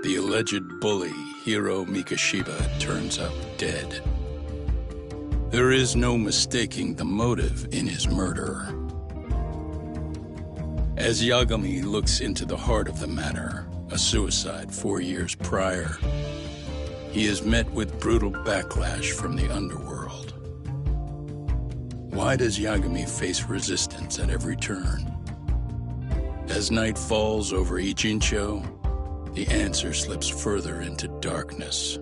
The alleged bully, Hiro Mikashiba, turns up dead. There is no mistaking the motive in his murder. As Yagami looks into the heart of the matter, a suicide 4 years prior, he is met with brutal backlash from the underworld. Why does Yagami face resistance at every turn? As night falls over Ichincho, the answer slips further into darkness.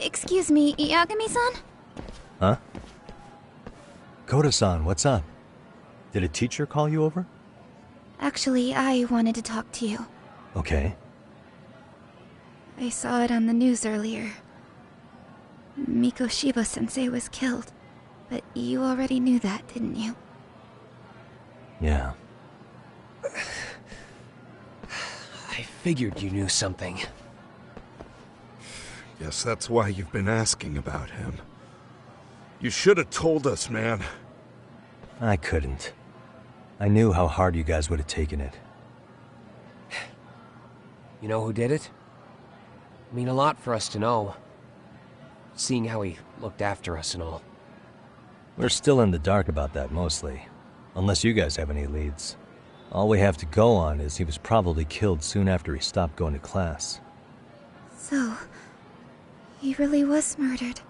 Excuse me, Yagami-san? Huh? Koda-san, what's up? Did a teacher call you over? Actually, I wanted to talk to you. Okay. I saw it on the news earlier. Mikoshiba-sensei was killed. But you already knew that, didn't you? Yeah. I figured you knew something. Guess that's why you've been asking about him. You should have told us, man. I couldn't. I knew how hard you guys would have taken it. You know who did it? I mean a lot for us to know. Seeing how he looked after us and all. We're still in the dark about that, mostly. Unless you guys have any leads. All we have to go on is he was probably killed soon after he stopped going to class. So, he really was murdered.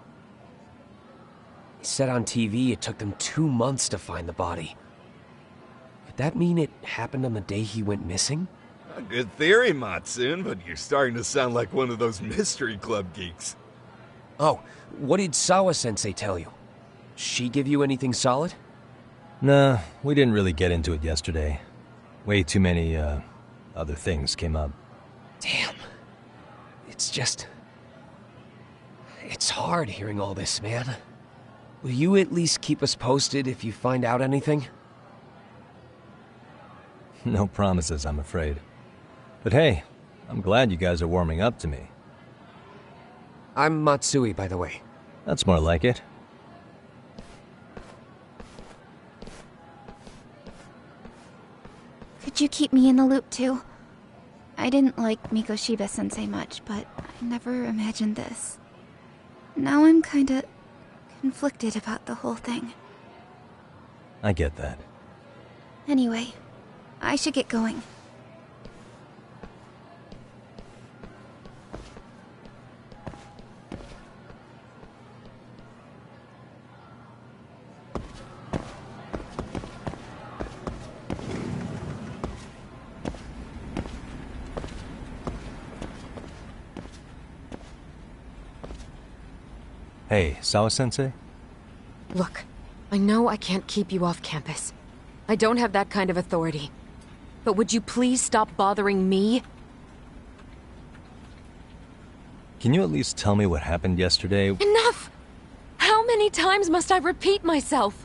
He said on TV it took them 2 months to find the body. Could that mean it happened on the day he went missing? A good theory, Matsune, but you're starting to sound like one of those mystery club geeks. Oh, what did Sawa-sensei tell you? She give you anything solid? Nah, we didn't really get into it yesterday. Way too many, other things came up. Damn. It's just... It's hard hearing all this, man. Will you at least keep us posted if you find out anything? No promises, I'm afraid. But hey, I'm glad you guys are warming up to me. I'm Matsui, by the way. That's more like it. Could you keep me in the loop too? I didn't like Mikoshiba-sensei much, but I never imagined this. Now I'm kinda conflicted about the whole thing. I get that. Anyway, I should get going. Hey, Sawa-sensei? Look, I know I can't keep you off campus. I don't have that kind of authority. But would you please stop bothering me? Can you at least tell me what happened yesterday? Enough! How many many times must I repeat myself?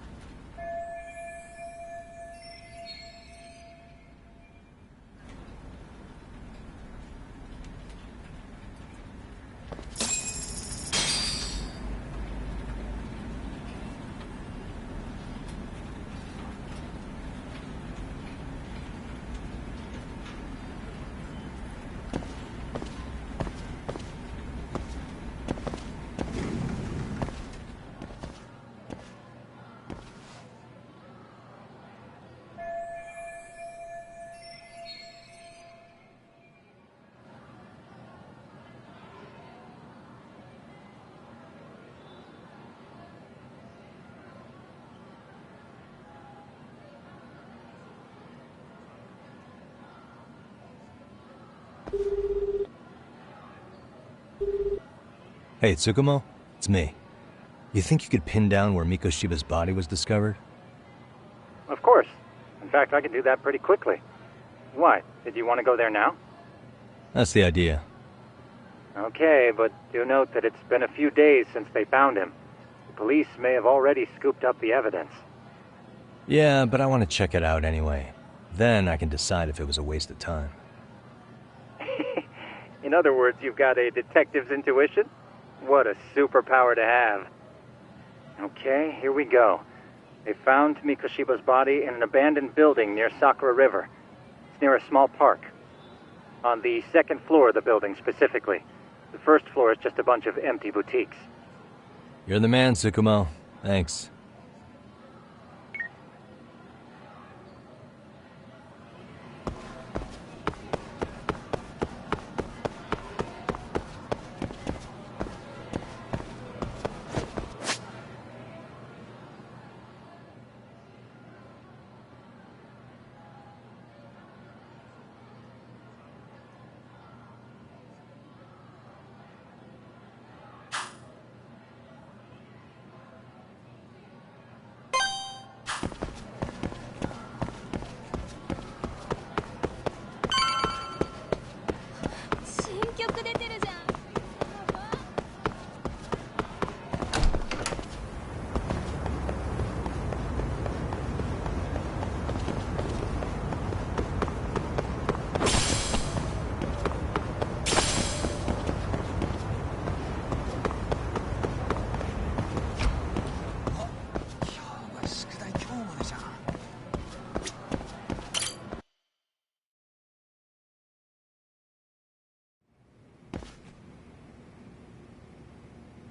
Hey, Tsukumo? It's me. You think you could pin down where Mikoshiba's body was discovered? Of course. In fact, I can do that pretty quickly. Why? Did you want to go there now? That's the idea. Okay, but do note that it's been a few days since they found him. The police may have already scooped up the evidence. Yeah, but I want to check it out anyway. Then I can decide if it was a waste of time. In other words, you've got a detective's intuition? What a superpower to have. Okay, here we go. They found Mikoshiba's body in an abandoned building near Sakura River. It's near a small park. On the second floor of the building, specifically. The first floor is just a bunch of empty boutiques. You're the man, Tsukumo. Thanks.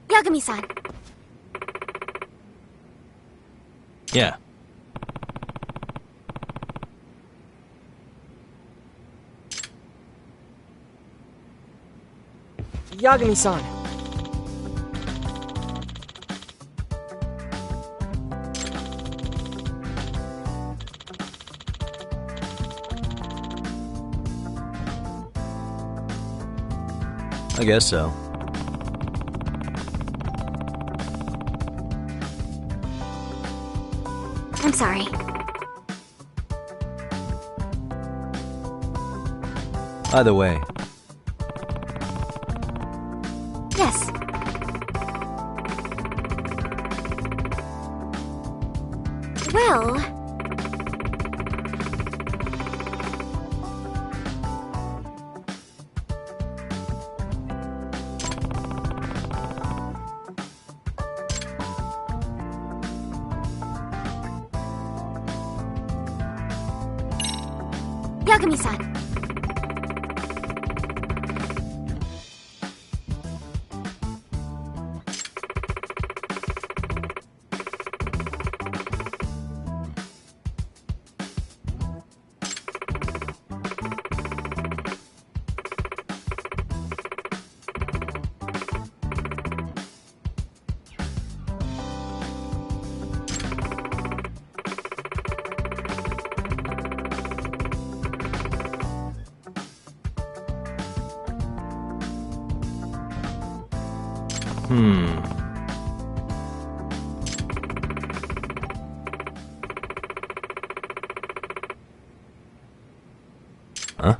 Yagami-san. Yeah. Yagami-san. I guess so. I'm sorry. Either way. Yes. Well... Yagami-san. Huh?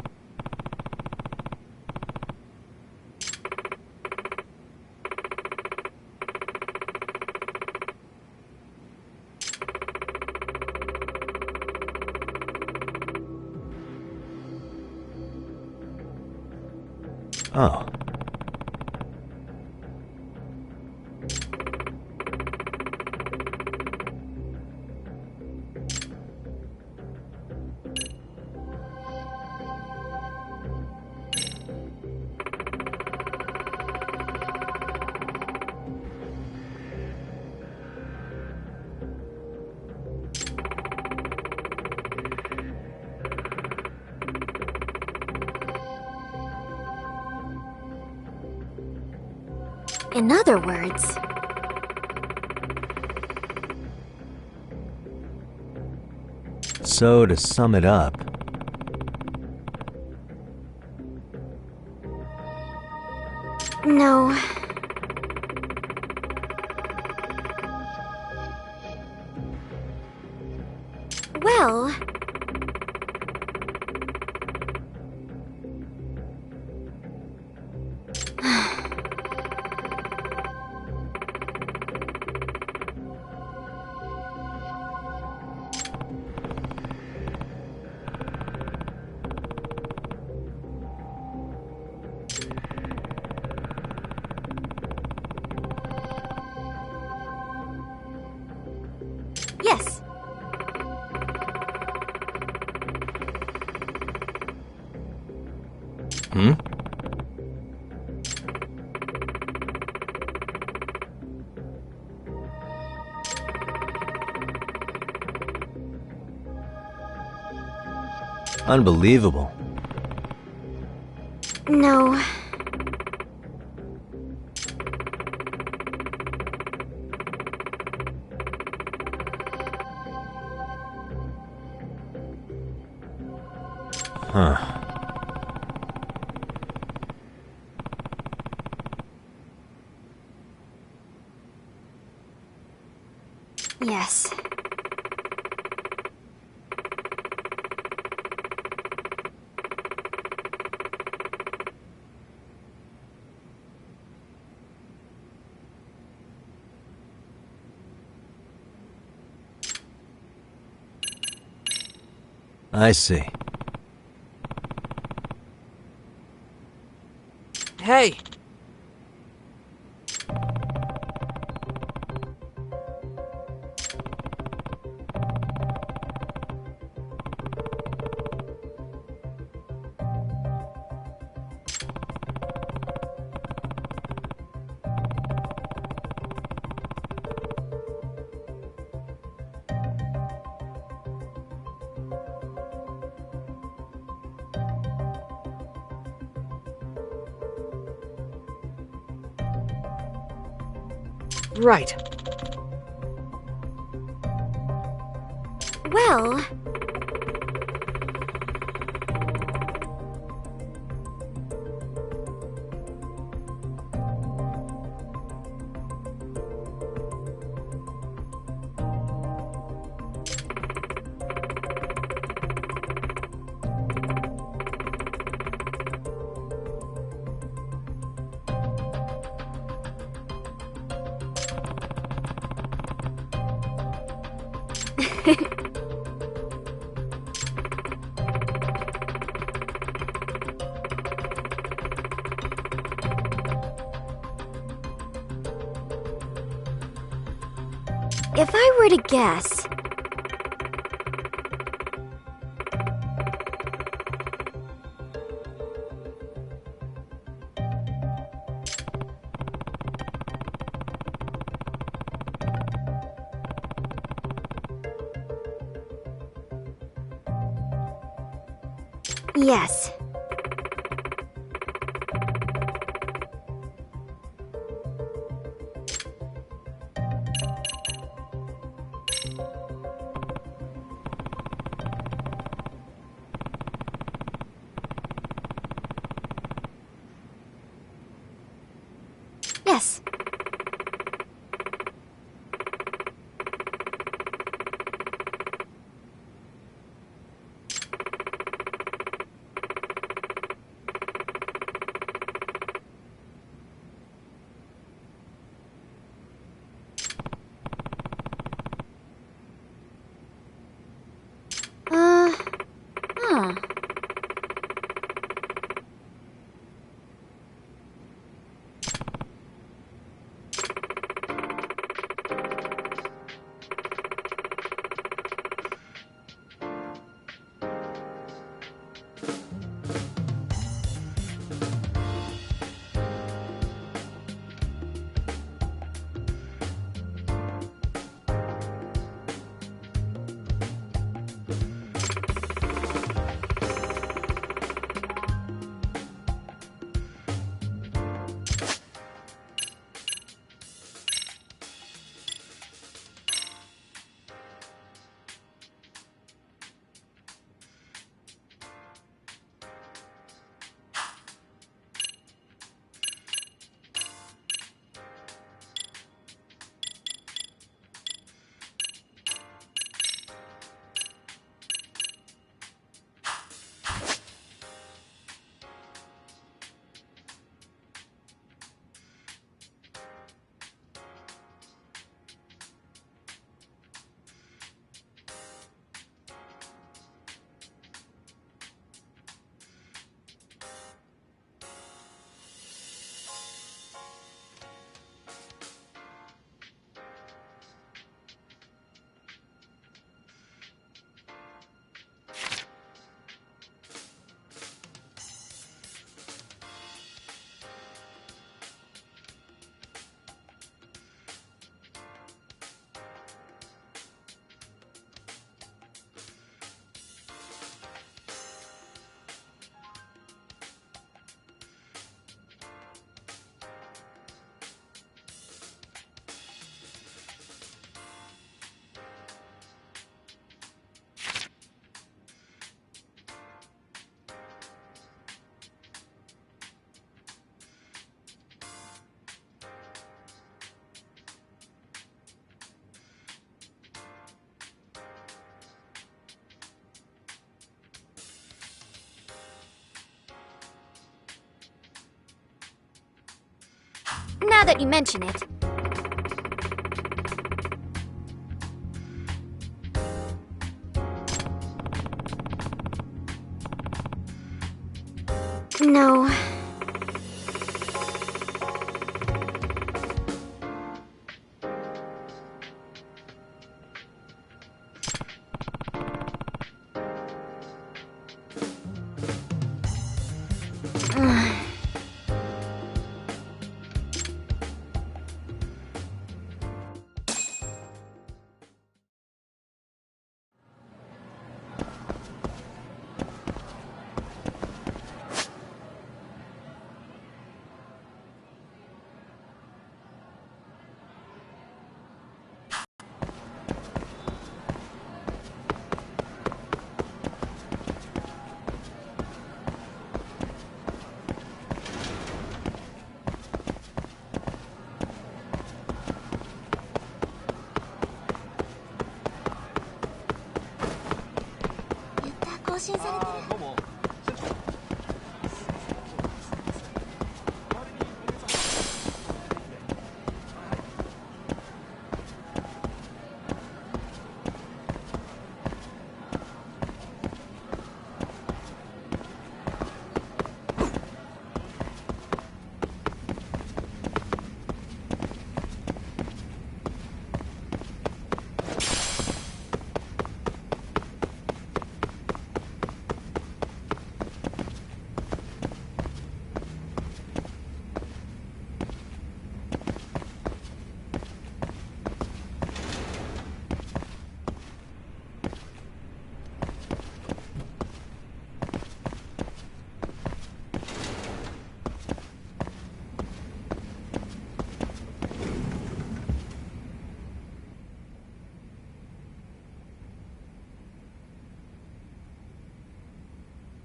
Oh. In other words... So, to sum it up... No. Well... Yes. Hmm? Unbelievable. No. Huh. Yes. I see. Hey! Right. Well... If I were to guess... Yes. Yes. Now that you mention it. No.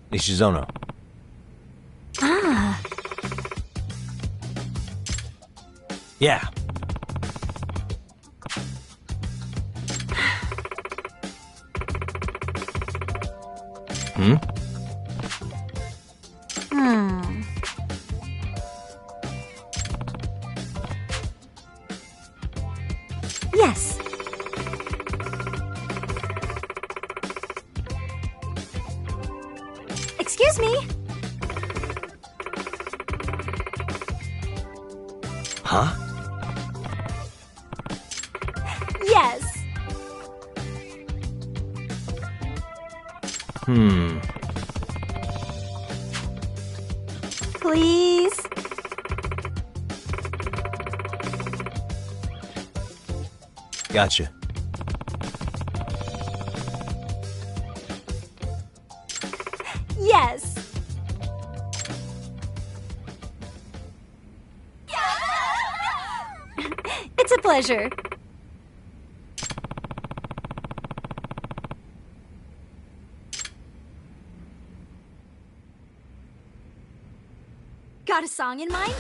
Ishizono. Ah. Yeah. Hmm? Yes. Excuse me. Huh? Yes. Please. Gotcha. Yes. It's a pleasure. Got a song in mind?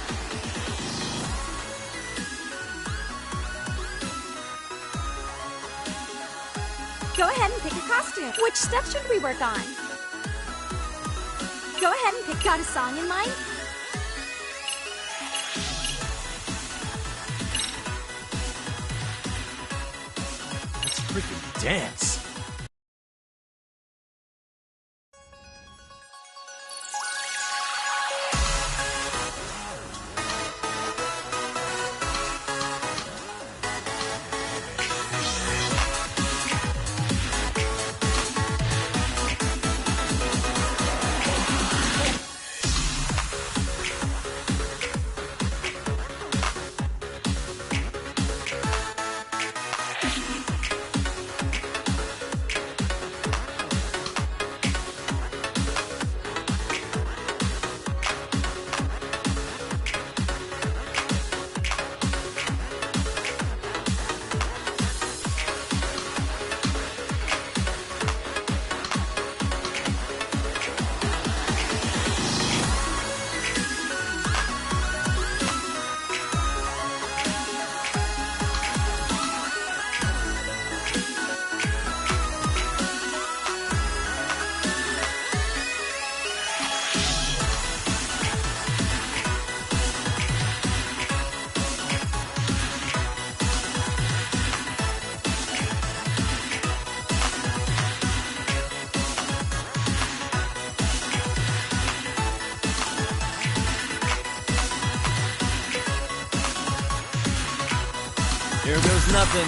Go ahead and pick a costume. Which step should we work on? Go ahead and pick. Got a song in mind? Let's freaking dance. Here goes nothing.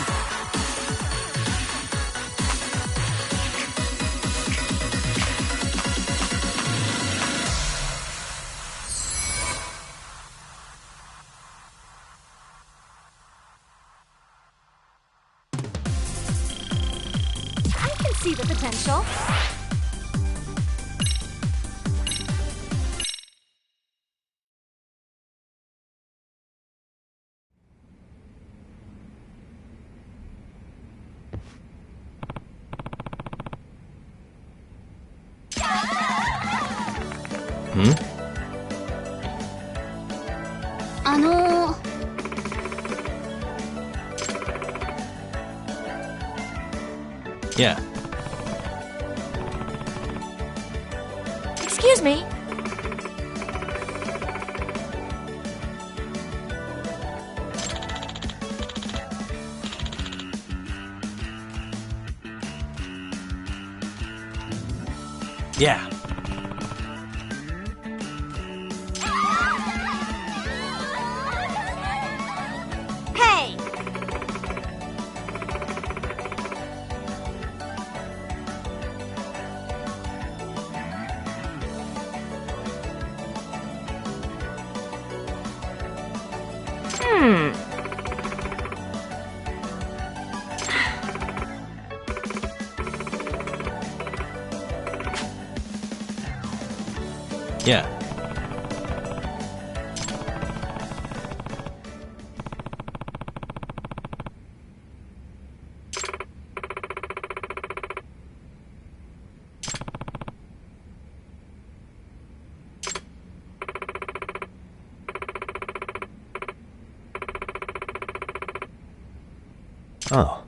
I can see the potential. Hmm? Yeah. Excuse me. Yeah. Hey! Yeah. Oh.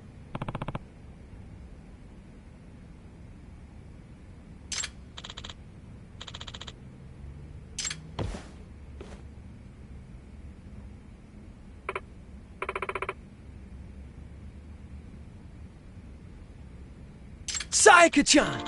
Sayaka-chan!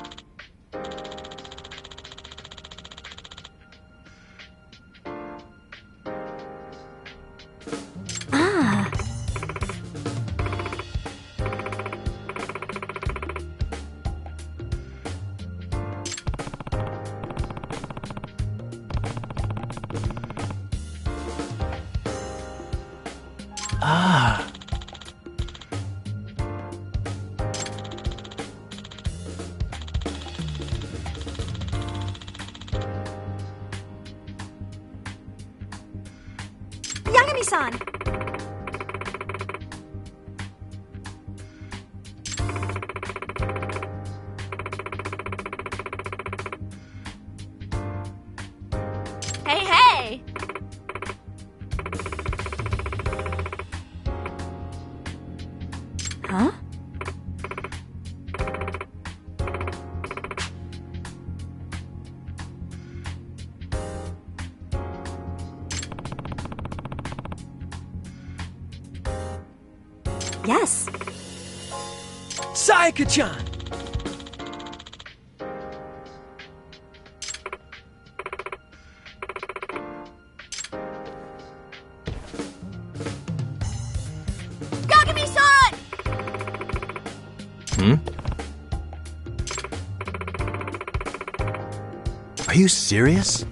Ah. Yagami-san! Hey, hey! Huh? Yes. Sayaka-chan! Yagami-san! Hmm? Are you serious?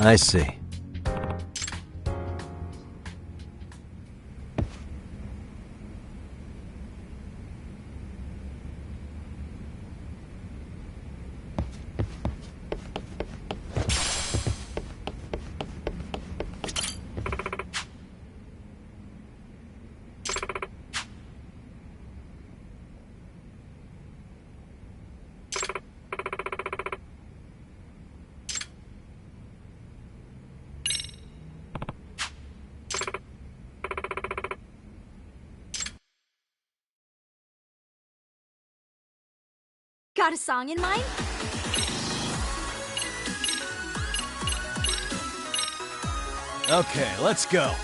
I see. Got a song in mind? Okay, let's go.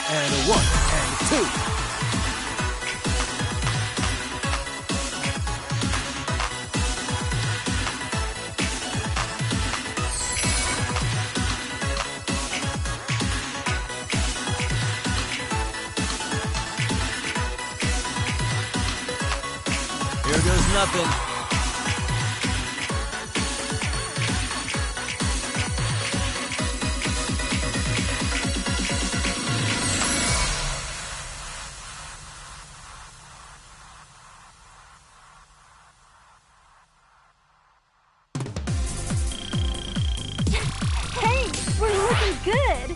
And a 1 and 2. Here goes nothing. Hey, we're looking good.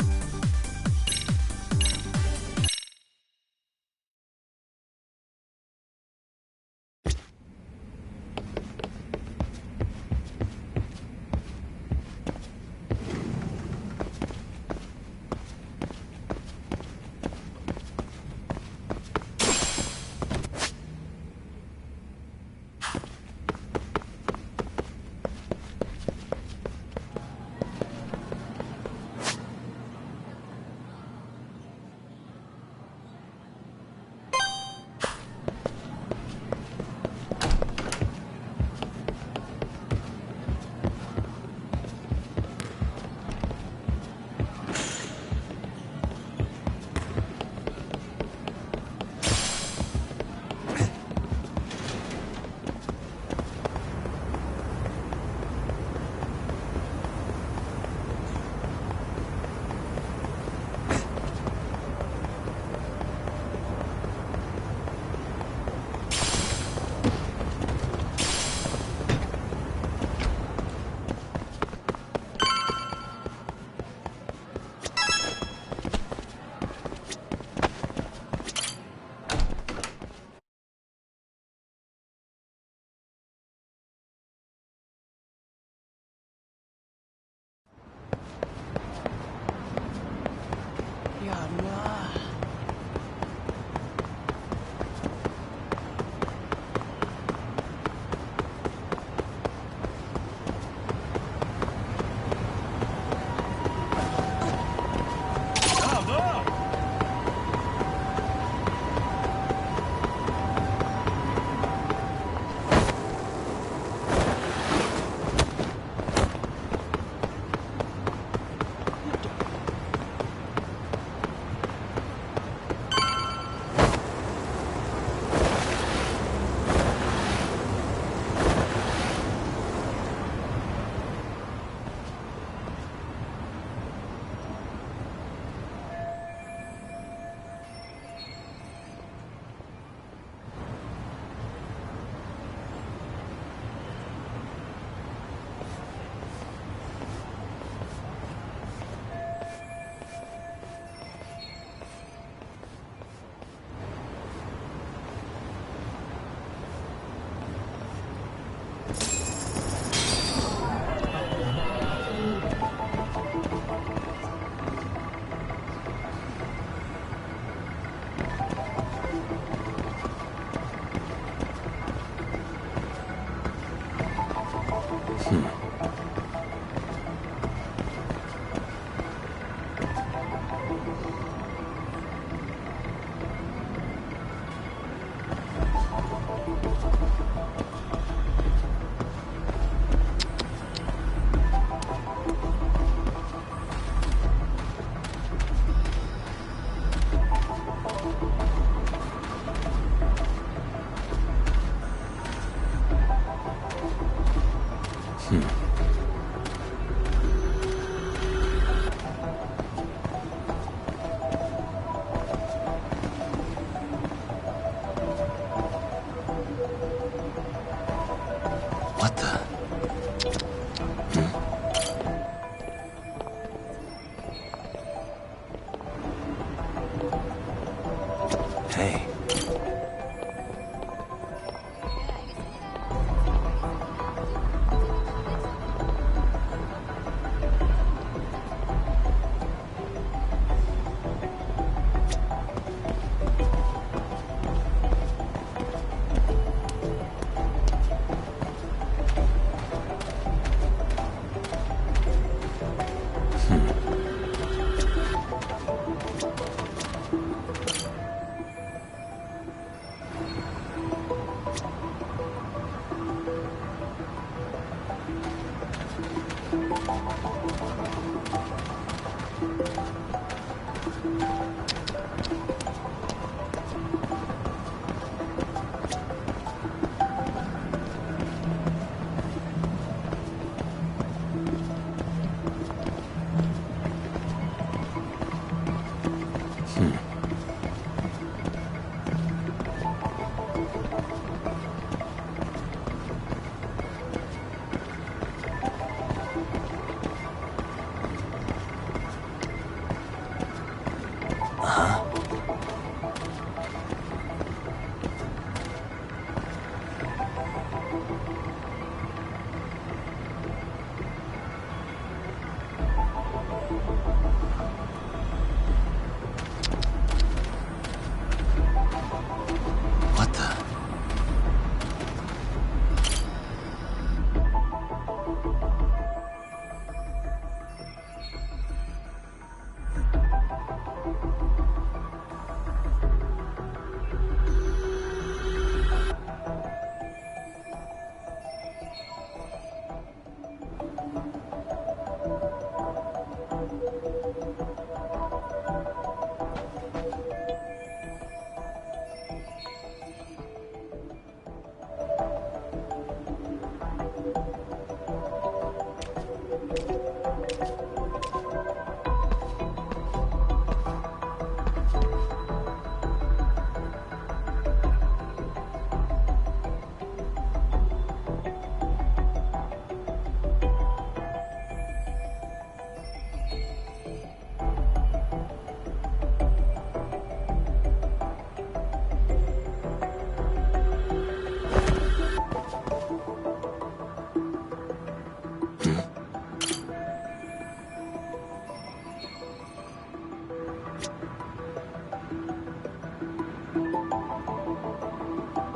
What the?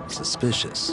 Suspicious.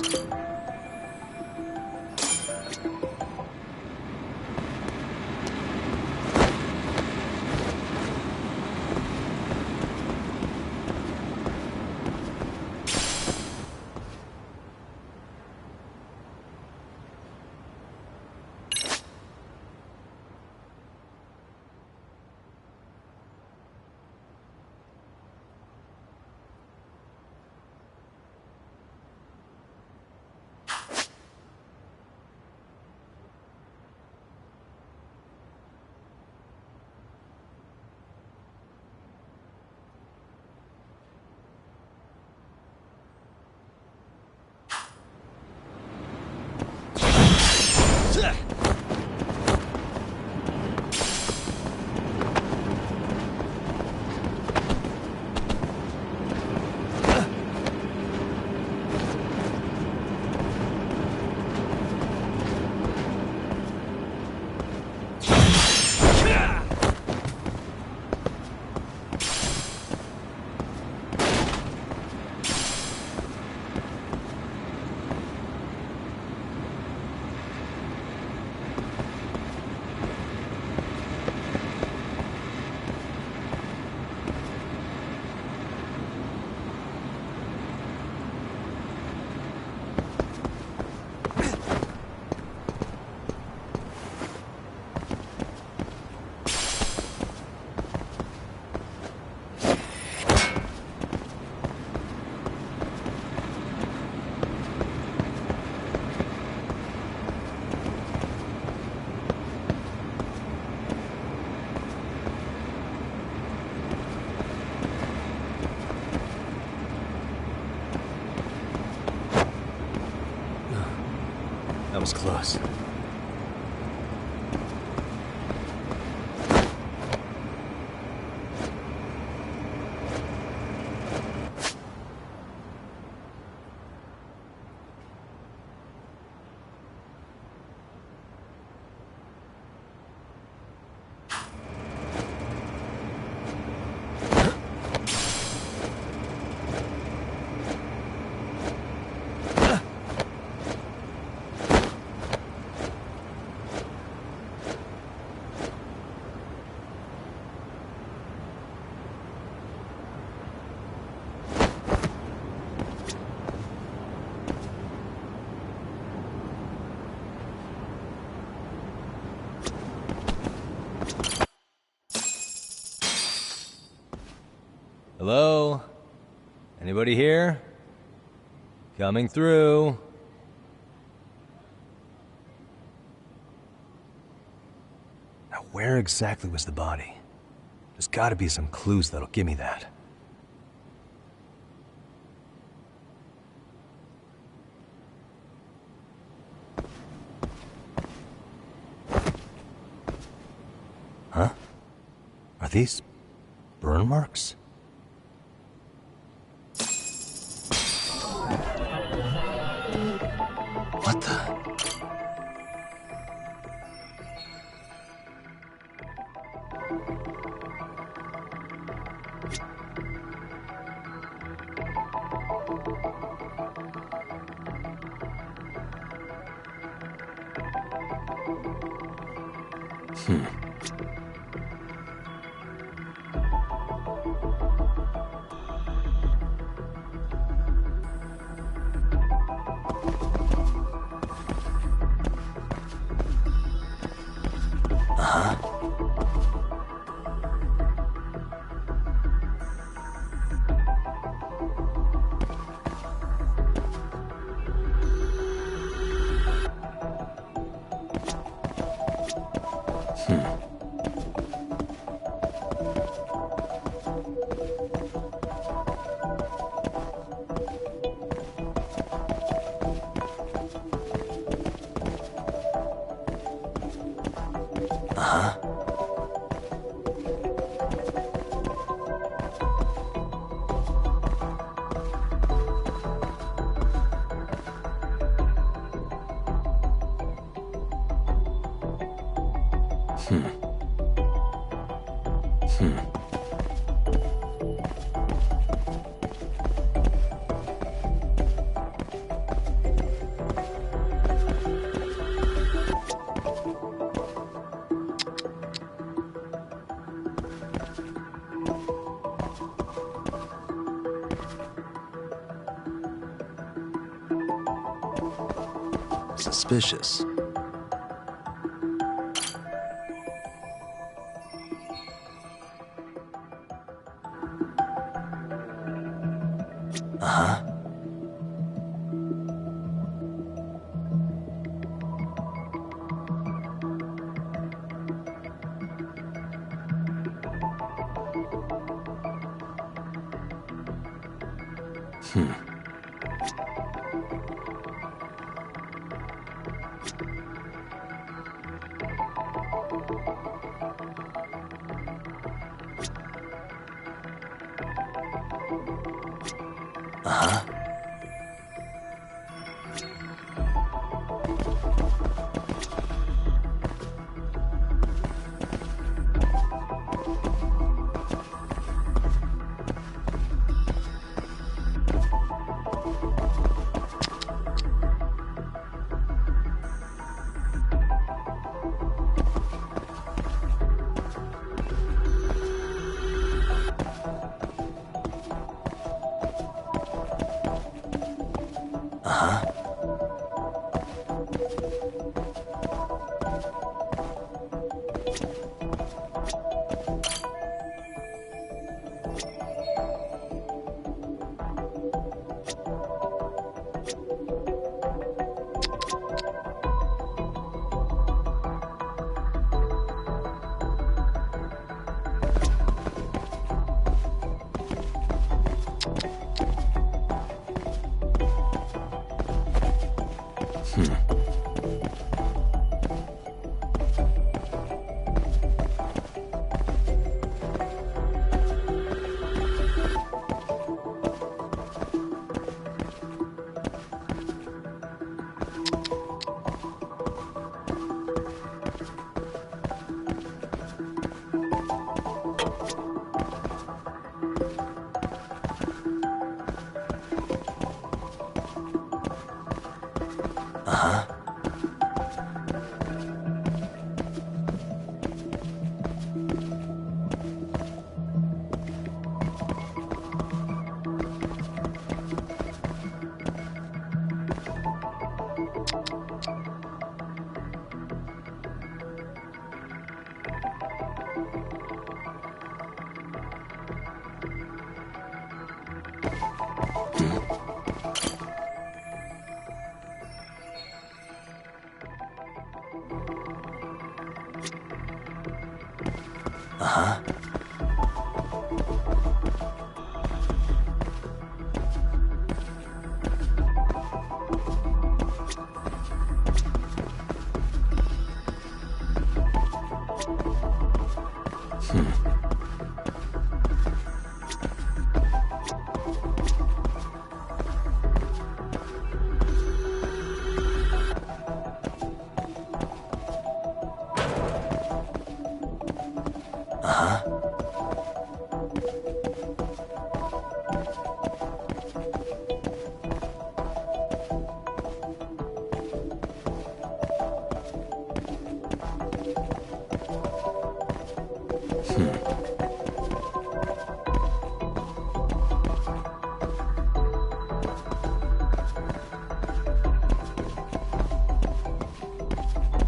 That was close. Hello? Anybody here? Coming through. Now, where exactly was the body? There's gotta be some clues that'll give me that. Huh? Are these burn marks? What the? Suspicious. Uh-huh.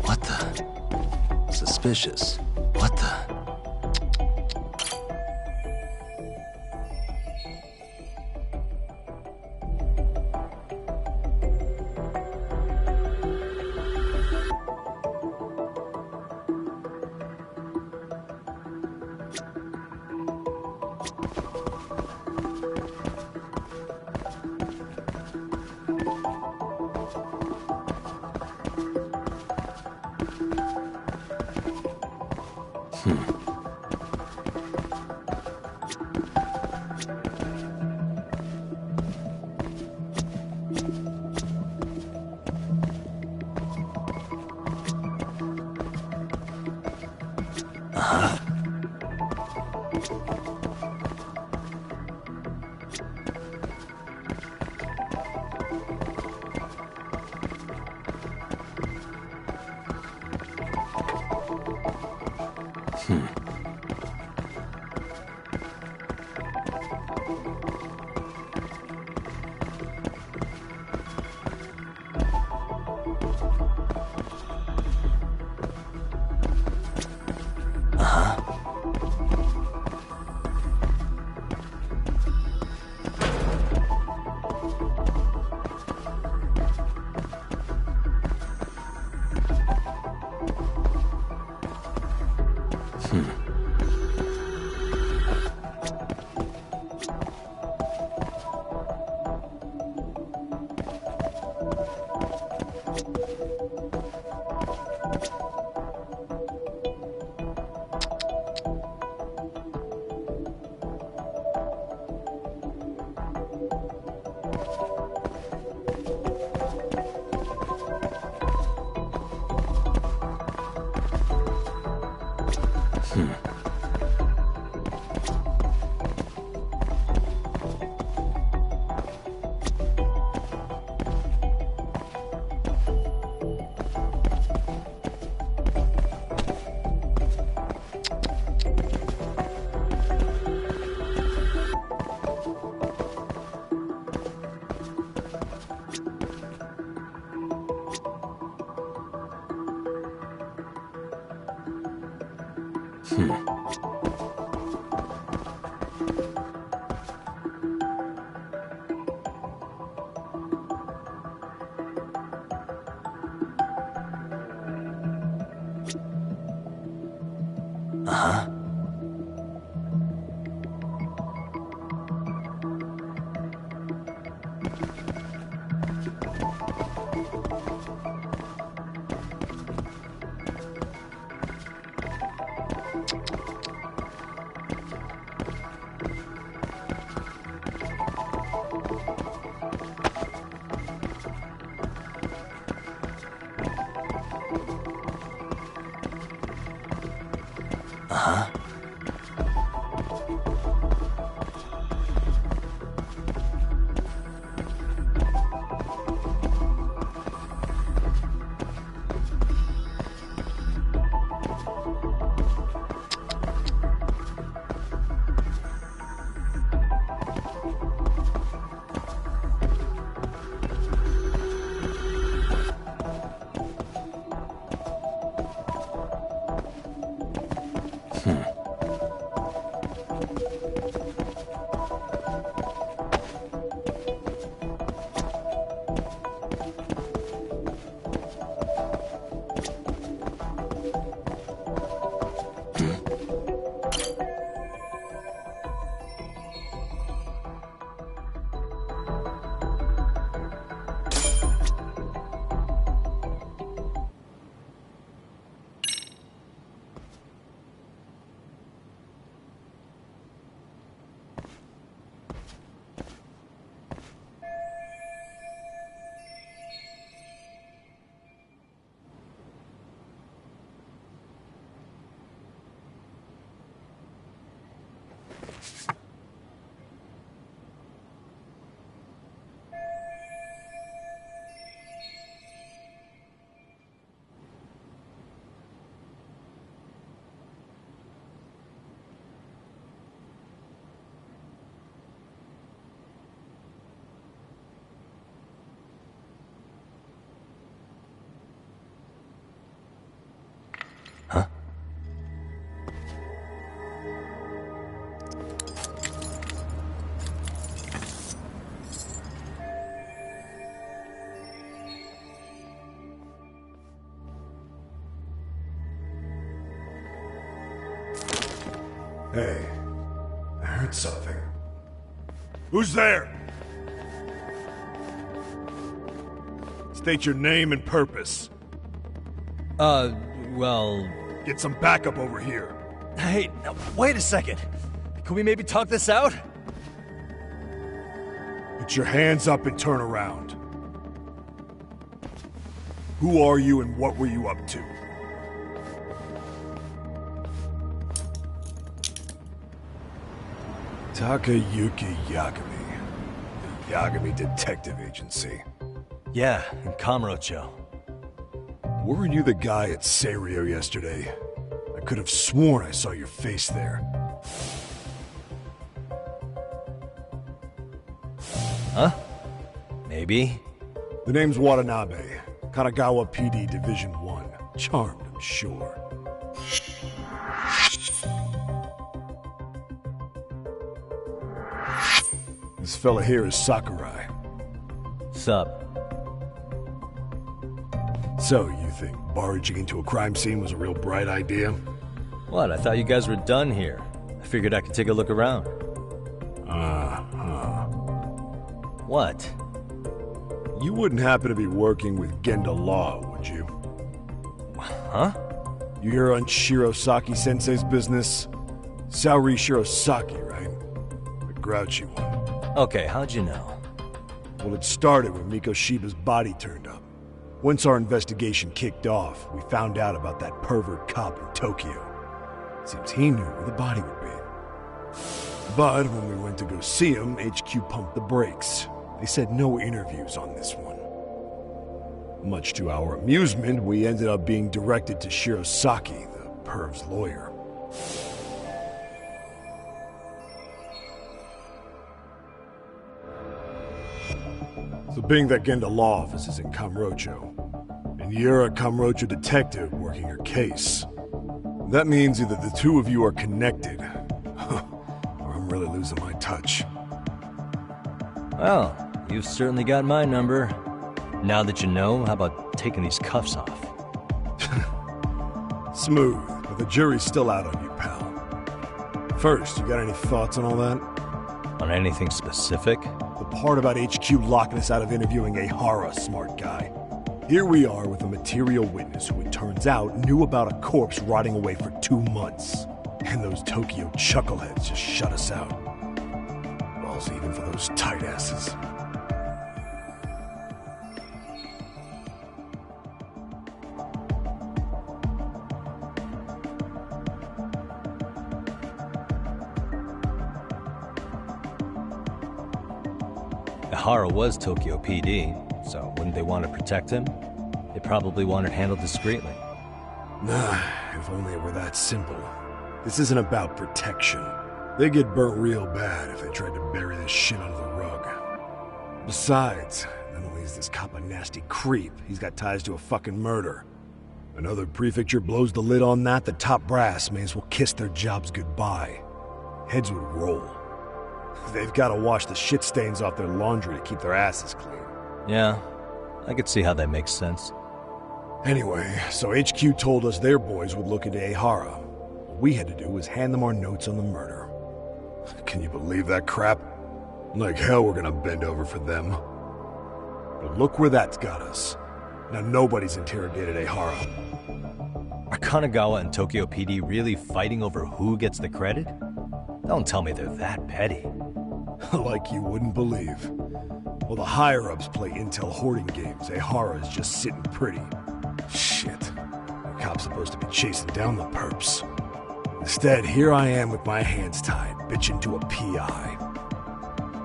What the? Suspicious. What the? Hey, I heard something. Who's there? State your name and purpose. Well... Get some backup over here. Hey, now, wait a second. Can we maybe talk this out? Put your hands up and turn around. Who are you and what were you up to? Takayuki Yagami. The Yagami Detective Agency. Yeah, in Kamurocho. Weren't you the guy at Serio yesterday? I could have sworn I saw your face there. Huh? Maybe. The name's Watanabe. Kanagawa PD Division 1. Charmed, I'm sure. This fella here is Sakurai. Sup? So, you think barging into a crime scene was a real bright idea? What, I thought you guys were done here. I figured I could take a look around. What? You wouldn't happen to be working with Genda Law, would you? Huh? You hear on Shirosaki Sensei's business? Saori Shirosaki, right? The grouchy one. Okay, how'd you know? Well, it started when Mikoshiba's body turned up. Once our investigation kicked off, we found out about that pervert cop in Tokyo. Seems he knew where the body would be. But when we went to go see him, HQ pumped the brakes. They said no interviews on this one. Much to our amusement, we ended up being directed to Shirosaki, the perv's lawyer. So being that Genda Law office is in Kamurocho, and you're a Kamurocho detective working your case, that means either the two of you are connected, or I'm really losing my touch. Well, you've certainly got my number. Now that you know, how about taking these cuffs off? Smooth, but the jury's still out on you, pal. First, you got any thoughts on all that? On anything specific? The part about HQ locking us out of interviewing Ehara, smart guy. Here we are with a material witness who it turns out knew about a corpse rotting away for 2 months. And those Tokyo chuckleheads just shut us out. Balls even for those tight asses. Ehara was Tokyo PD, so wouldn't they want to protect him? They probably want it handled discreetly. Nah, if only it were that simple. This isn't about protection. They get burnt real bad if they tried to bury this shit under the rug. Besides, not only is this cop a nasty creep, he's got ties to a fucking murder. Another prefecture blows the lid on that, the top brass may as well kiss their jobs goodbye. Heads would roll. They've got to wash the shit stains off their laundry to keep their asses clean. Yeah, I could see how that makes sense. Anyway, so HQ told us their boys would look into Ehara. What we had to do was hand them our notes on the murder. Can you believe that crap? Like hell we're gonna bend over for them. But look where that's got us. Now nobody's interrogated Ehara. Are Kanagawa and Tokyo PD really fighting over who gets the credit? Don't tell me they're that petty. Like you wouldn't believe. While the higher-ups play intel hoarding games, Ehara is just sitting pretty. Shit. The cop's supposed to be chasing down the perps. Instead, here I am with my hands tied, bitching to a PI.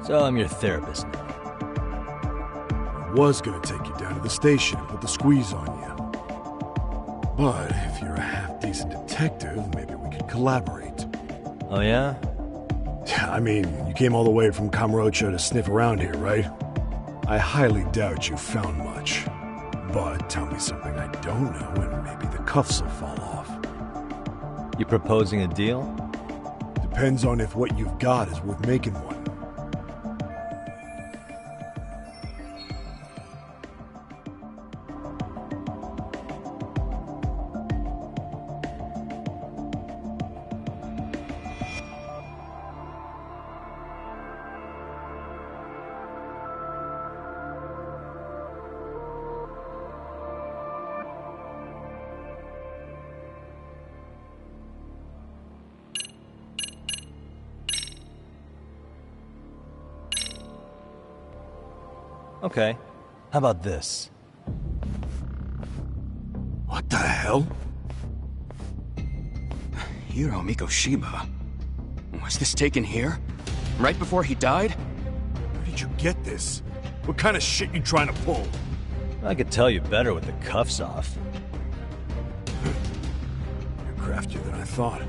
So I'm your therapist now. I was gonna take you down to the station and put the squeeze on you. But if you're a half-decent detective, maybe we could collaborate. Oh yeah? I mean, you came all the way from Kamurocho to sniff around here, right? I highly doubt you found much. But tell me something I don't know and maybe the cuffs will fall off. You proposing a deal? Depends on if what you've got is worth making one. Okay. How about this? What the hell? Hiro Mikoshiba. Was this taken here? Right before he died? Where did you get this? What kind of shit you trying to pull? I could tell you better with the cuffs off. You're craftier than I thought.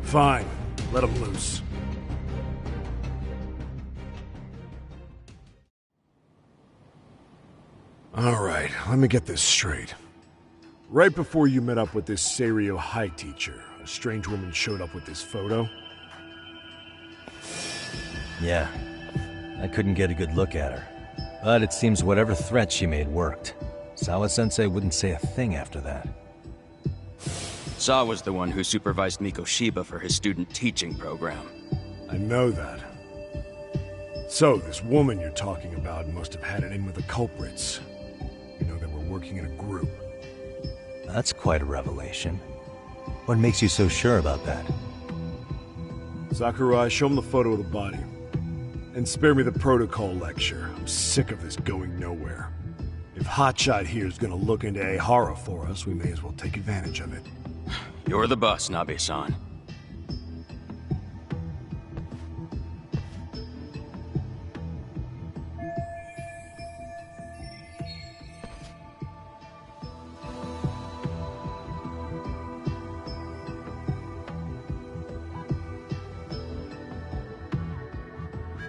Fine, let him loose. Alright, let me get this straight. Right before you met up with this Seiryo High teacher, a strange woman showed up with this photo? Yeah. I couldn't get a good look at her. But it seems whatever threat she made worked. Sawa-sensei wouldn't say a thing after that. Saw was the one who supervised Mikoshiba for his student teaching program. I know that. So, this woman you're talking about must have had it in with the culprits. You know, they were working in a group. That's quite a revelation. What makes you so sure about that? Sakurai, show him the photo of the body. And spare me the protocol lecture. I'm sick of this going nowhere. If Hotshot here is gonna look into Ehara for us, we may as well take advantage of it. You're the boss, Nabe-san.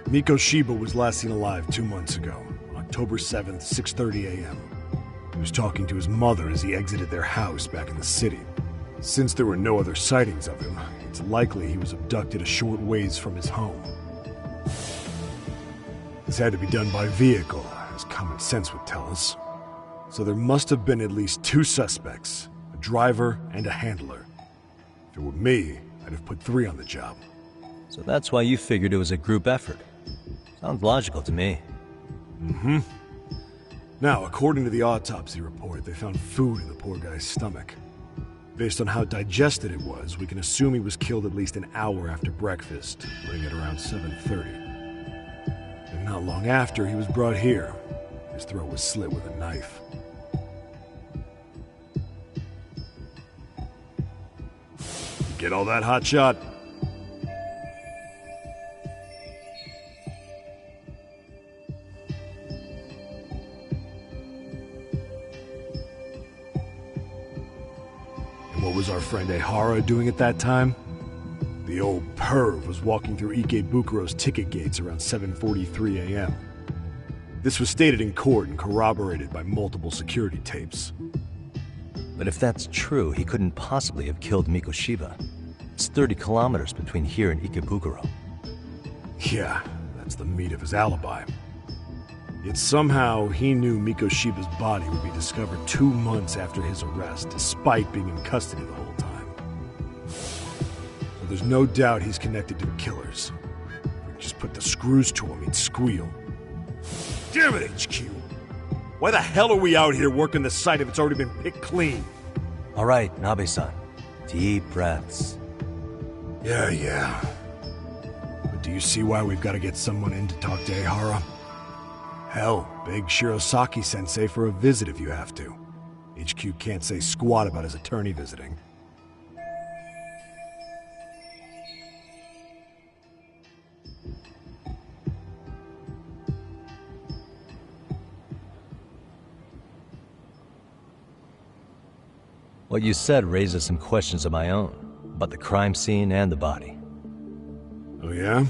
Mikoshiba was last seen alive 2 months ago, October 7th, 6:30 a.m. He was talking to his mother as he exited their house back in the city. Since there were no other sightings of him, it's likely he was abducted a short ways from his home. This had to be done by vehicle, as common sense would tell us. So there must have been at least 2 suspects, a driver and a handler. If it were me, I'd have put 3 on the job. So that's why you figured it was a group effort. Sounds logical to me. Mm-hmm. Now, according to the autopsy report, they found food in the poor guy's stomach. Based on how digested it was, we can assume he was killed at least an hour after breakfast, putting it around 7:30. And not long after, he was brought here. His throat was slit with a knife. You get all that, Hotshot? What was our friend Ehara doing at that time? The old perv was walking through Ikebukuro's ticket gates around 7:43 a.m. This was stated in court and corroborated by multiple security tapes. But if that's true, he couldn't possibly have killed Mikoshiba. It's 30 kilometers between here and Ikebukuro. Yeah, that's the meat of his alibi. Yet somehow he knew Mikoshiba's body would be discovered 2 months after his arrest, despite being in custody the whole time. So there's no doubt he's connected to the killers. If we could just put the screws to him, he'd squeal. Damn it, HQ! Why the hell are we out here working the site if it's already been picked clean? All right, Nabe-san. Deep breaths. Yeah. But do you see why we've got to get someone in to talk to Ehara? Hell, beg Shirosaki-sensei for a visit if you have to. HQ can't say squat about his attorney visiting. What you said raises some questions of my own, about the crime scene and the body. Oh yeah?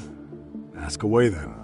Ask away then.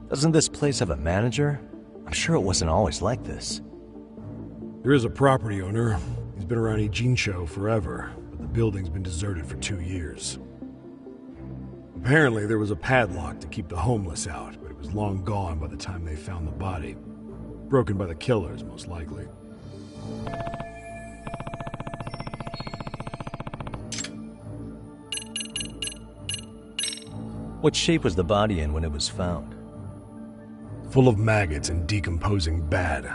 Doesn't this place have a manager? I'm sure it wasn't always like this. There is a property owner. He's been around Ijincho forever, but the building's been deserted for 2 years. Apparently, there was a padlock to keep the homeless out, but it was long gone by the time they found the body. Broken by the killers, most likely. What shape was the body in when it was found? Full of maggots and decomposing bad.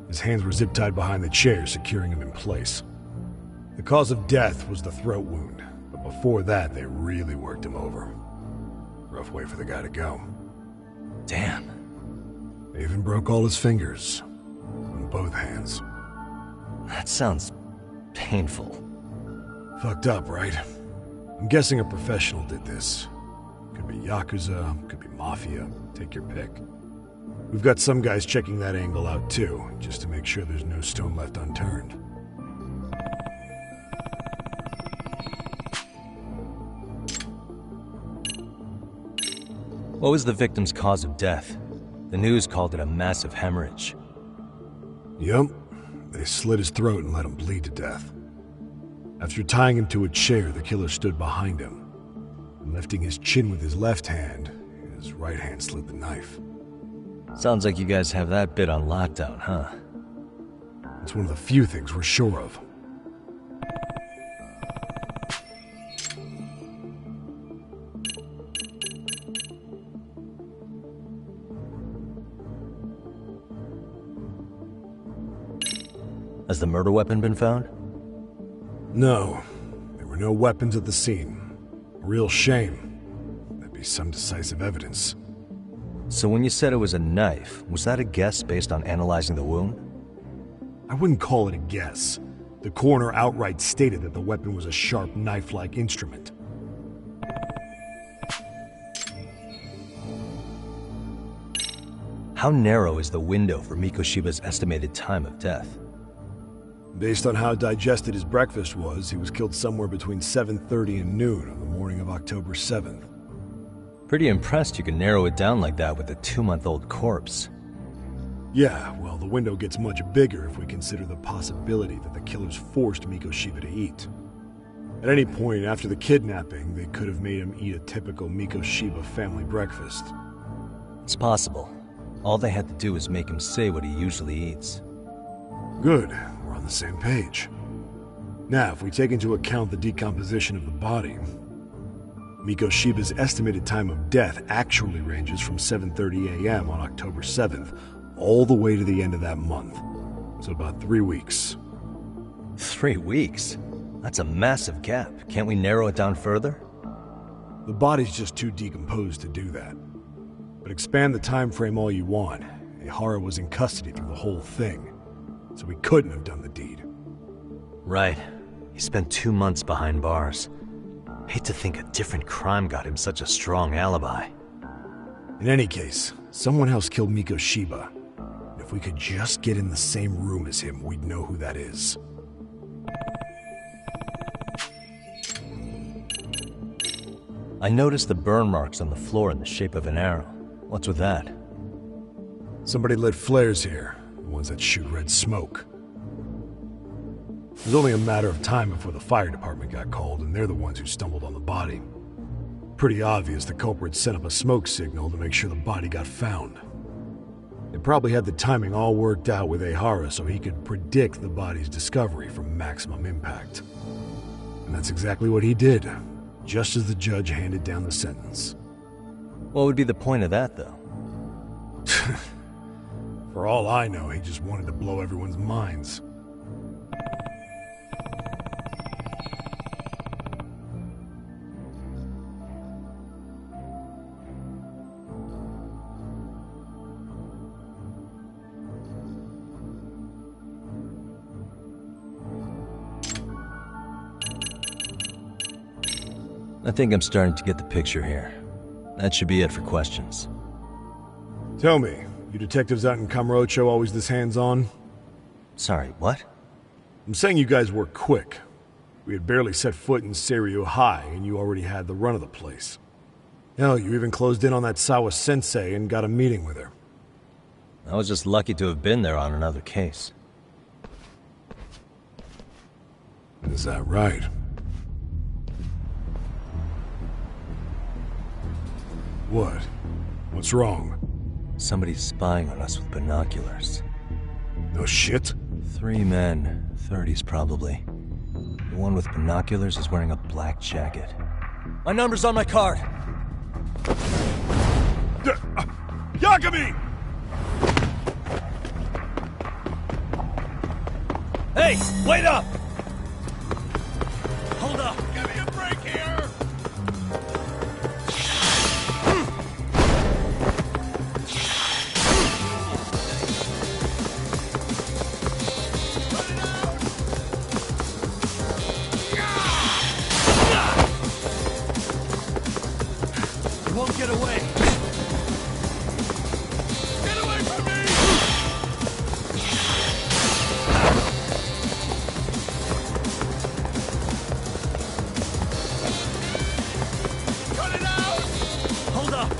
His hands were zip-tied behind the chair, securing him in place. The cause of death was the throat wound, but before that, they really worked him over. Rough way for the guy to go. Damn. They even broke all his fingers. On both hands. That sounds painful. Fucked up, right? I'm guessing a professional did this. Could be Yakuza, could be Mafia, take your pick. We've got some guys checking that angle out too, just to make sure there's no stone left unturned. What was the victim's cause of death? The news called it a massive hemorrhage. Yup. They slit his throat and let him bleed to death. After tying him to a chair, the killer stood behind him. And lifting his chin with his left hand, his right hand slid the knife. Sounds like you guys have that bit on lockdown, huh? It's one of the few things we're sure of. Has the murder weapon been found? No. There were no weapons at the scene. A real shame. That'd be some decisive evidence. So when you said it was a knife, was that a guess based on analyzing the wound? I wouldn't call it a guess. The coroner outright stated that the weapon was a sharp knife-like instrument. How narrow is the window for Mikoshiba's estimated time of death? Based on how digested his breakfast was, he was killed somewhere between 7:30 and noon on the morning of October 7th. Pretty impressed you can narrow it down like that with a 2-month-old corpse. Yeah, well, the window gets much bigger if we consider the possibility that the killers forced Mikoshiba to eat. At any point after the kidnapping, they could have made him eat a typical Mikoshiba family breakfast. It's possible. All they had to do was make him say what he usually eats. Good. We're on the same page. Now, if we take into account the decomposition of the body, Mikoshiba's estimated time of death actually ranges from 7:30 a.m. on October 7th all the way to the end of that month. So about 3 weeks. 3 weeks? That's a massive gap. Can't we narrow it down further? The body's just too decomposed to do that. But expand the time frame all you want. Ihara was in custody through the whole thing, so he couldn't have done the deed. Right. He spent 2 months behind bars. Hate to think a different crime got him such a strong alibi. In any case, someone else killed Mikoshiba. And if we could just get in the same room as him, we'd know who that is. I noticed the burn marks on the floor in the shape of an arrow. What's with that? Somebody lit flares here, the ones that shoot red smoke. It was only a matter of time before the fire department got called, and they're the ones who stumbled on the body. Pretty obvious the culprit set up a smoke signal to make sure the body got found. They probably had the timing all worked out with Ihara so he could predict the body's discovery from maximum impact. And that's exactly what he did, just as the judge handed down the sentence. What would be the point of that, though? For all I know, he just wanted to blow everyone's minds. I think I'm starting to get the picture here. That should be it for questions. Tell me, you detectives out in Kamurocho always this hands-on? Sorry, what? I'm saying you guys work quick. We had barely set foot in Seiryu High, and you already had the run of the place. Hell, you even closed in on that Sawa-sensei and got a meeting with her. I was just lucky to have been there on another case. Is that right? What? What's wrong? Somebody's spying on us with binoculars. No shit? 3 men, 30s probably. The one with binoculars is wearing a black jacket. My number's on my card! Yakami! Hey, wait up! Hold up! Give me a break here! You won't get away! Get away from me! Cut it out! Hold up! Give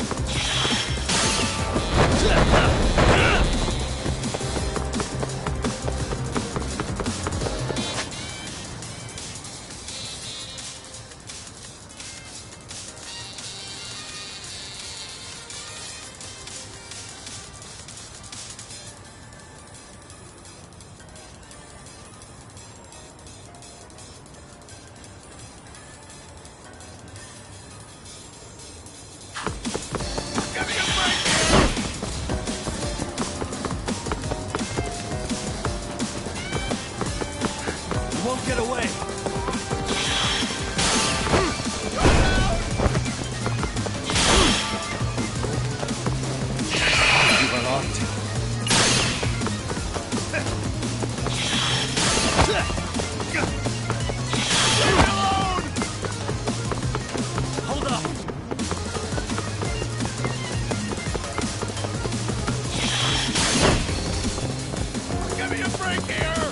me a break here! You won't get away! You run off to. Leave me alone! Hold up! Give me a break here!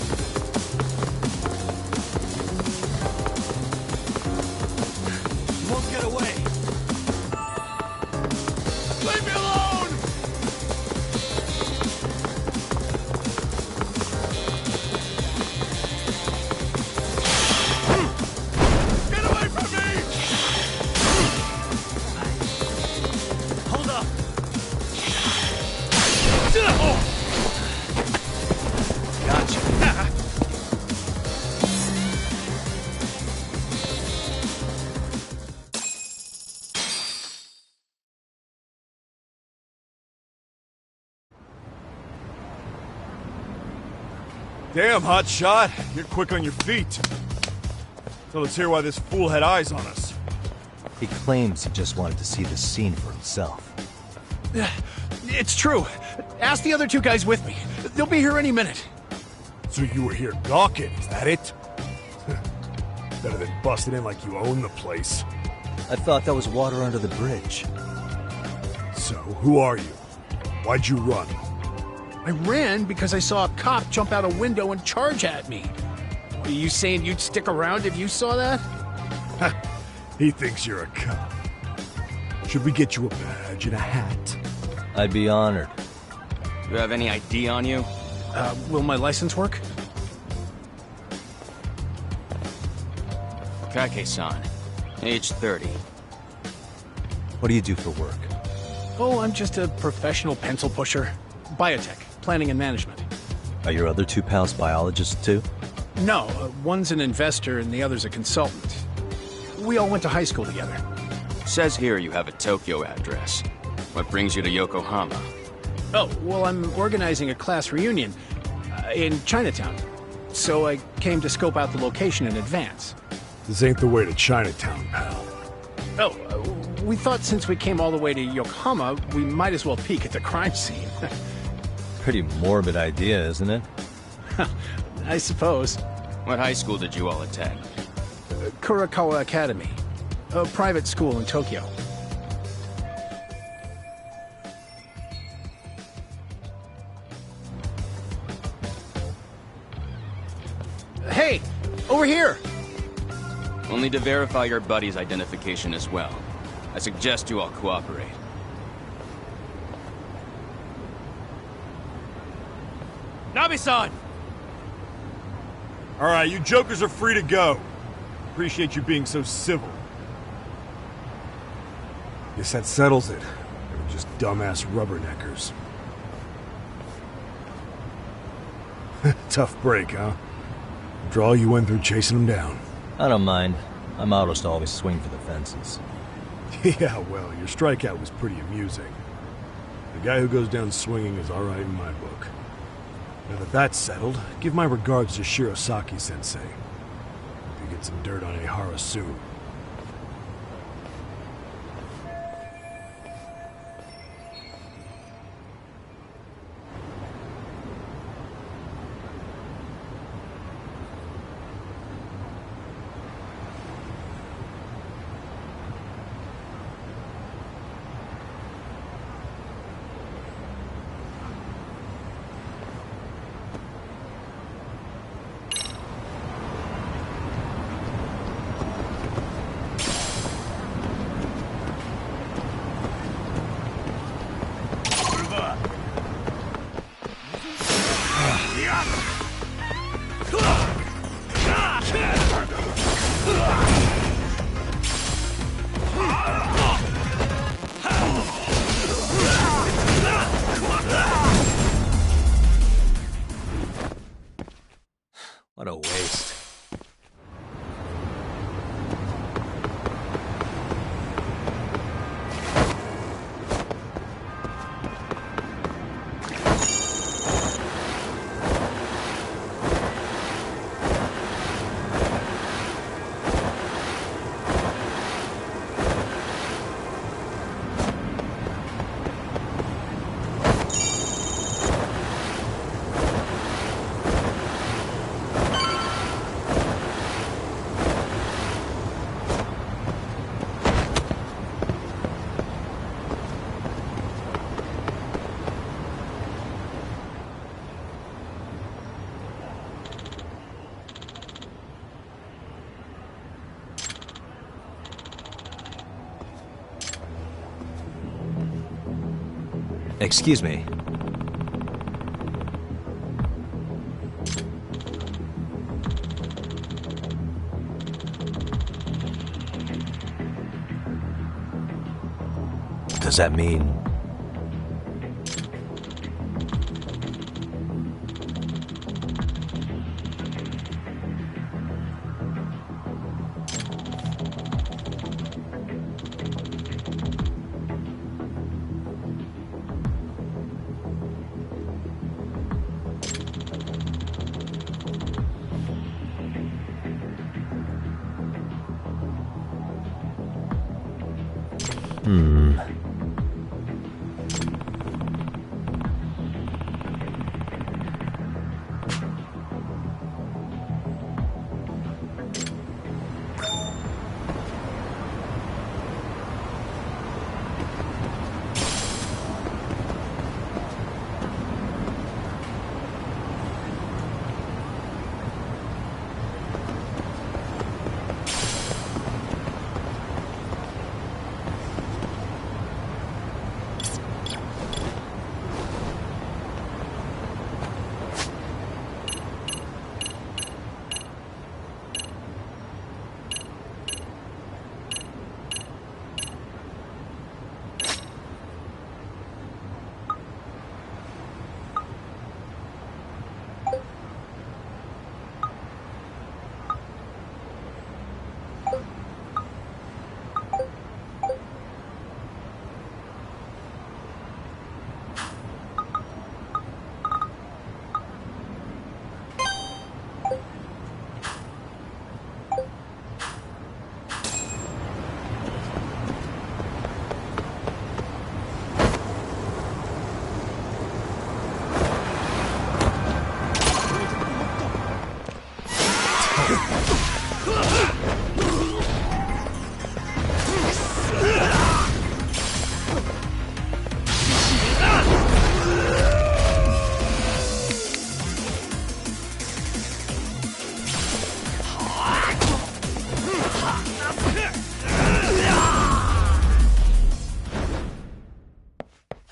You won't get away! Leave me alone! Get away from me! Hold up! Gotcha. Damn, hot shot. You're quick on your feet. So let's hear why this fool had eyes on us. He claims he just wanted to see the scene for himself. It's true. Ask the other 2 guys with me. They'll be here any minute. So you were here gawking, is that it? Better than busting in like you own the place. I thought that was water under the bridge. So, who are you? Why'd you run? I ran because I saw a cop jump out a window and charge at me. Are you saying you'd stick around if you saw that? He thinks you're a cop. Should we get you a badge and a hat? I'd be honored. You have any ID on you? Will my license work? Kake-san, age 30. What do you do for work? Oh, I'm just a professional pencil pusher. Biotech, planning and management. Are your other 2 pals biologists too? No, one's an investor and the other's a consultant. We all went to high school together. Says here you have a Tokyo address. What brings you to Yokohama? Oh, well, I'm organizing a class reunion in Chinatown. So I came to scope out the location in advance. This ain't the way to Chinatown, pal. Oh, we thought since we came all the way to Yokohama, we might as well peek at the crime scene. Pretty morbid idea, isn't it? I suppose. What high school did you all attend? Kurakawa Academy, a private school in Tokyo. Hey, over here! We'll need to verify your buddy's identification as well. I suggest you all cooperate. Nabi-san! Alright, you jokers are free to go. Appreciate you being so civil. Guess that settles it. They were just dumbass rubberneckers. tough break, huh? After all you went through chasing him down. I don't mind. My motto's to always swing for the fences. Yeah, well, your strikeout was pretty amusing. The guy who goes down swinging is alright in my book. Now that that's settled, give my regards to Shirosaki-sensei. Hope you get some dirt on Ehara soon. What a waste. Excuse me. Does that mean...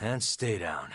And stay down.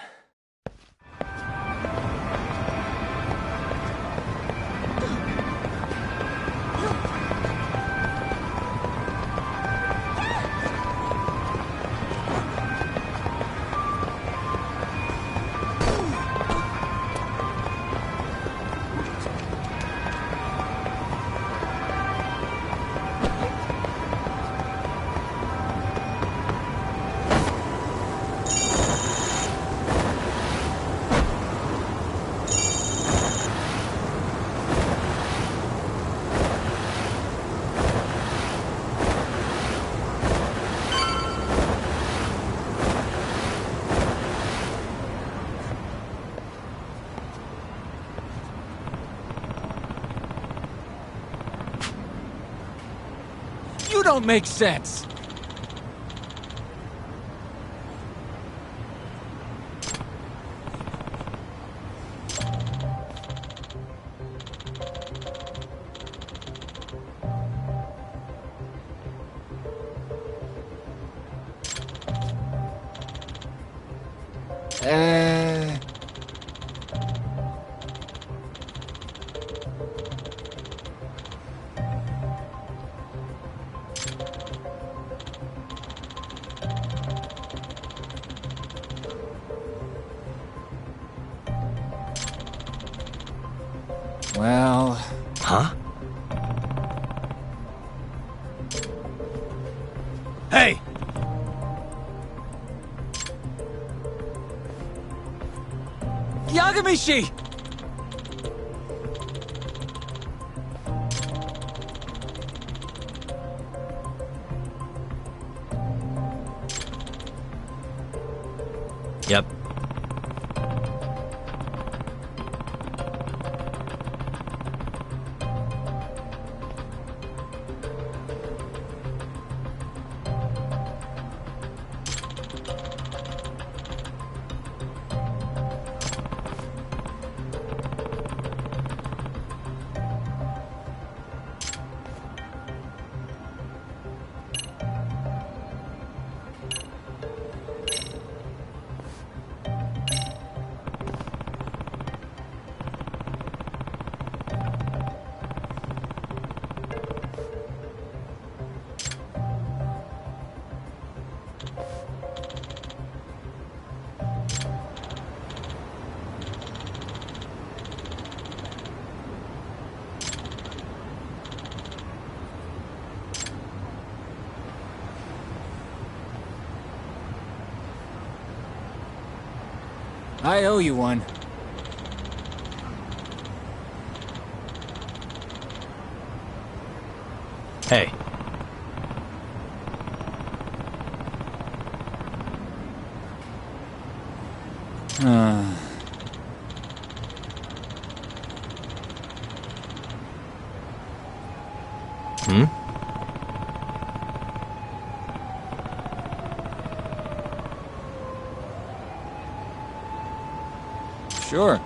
don't make sense. Well... Huh? Hey! Yagamishi! Yep. I owe you one. Hey. Hmm? Sure.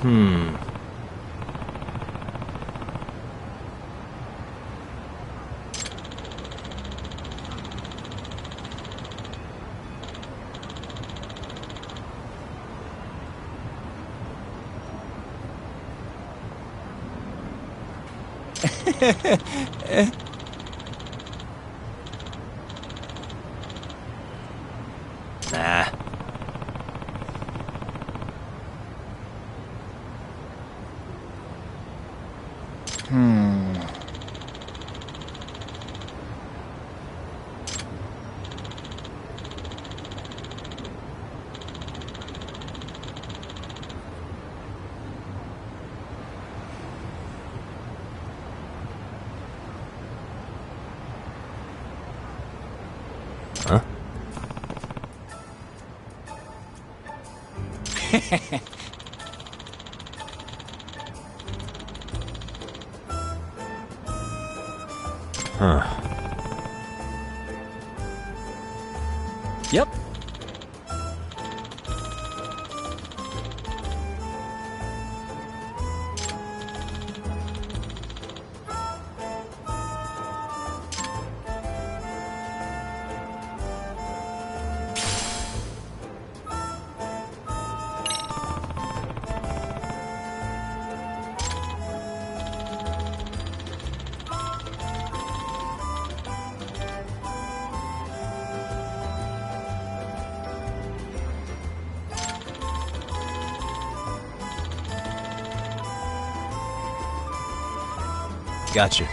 Hmm. Nah. Huh? Huh. Yep. Gotcha.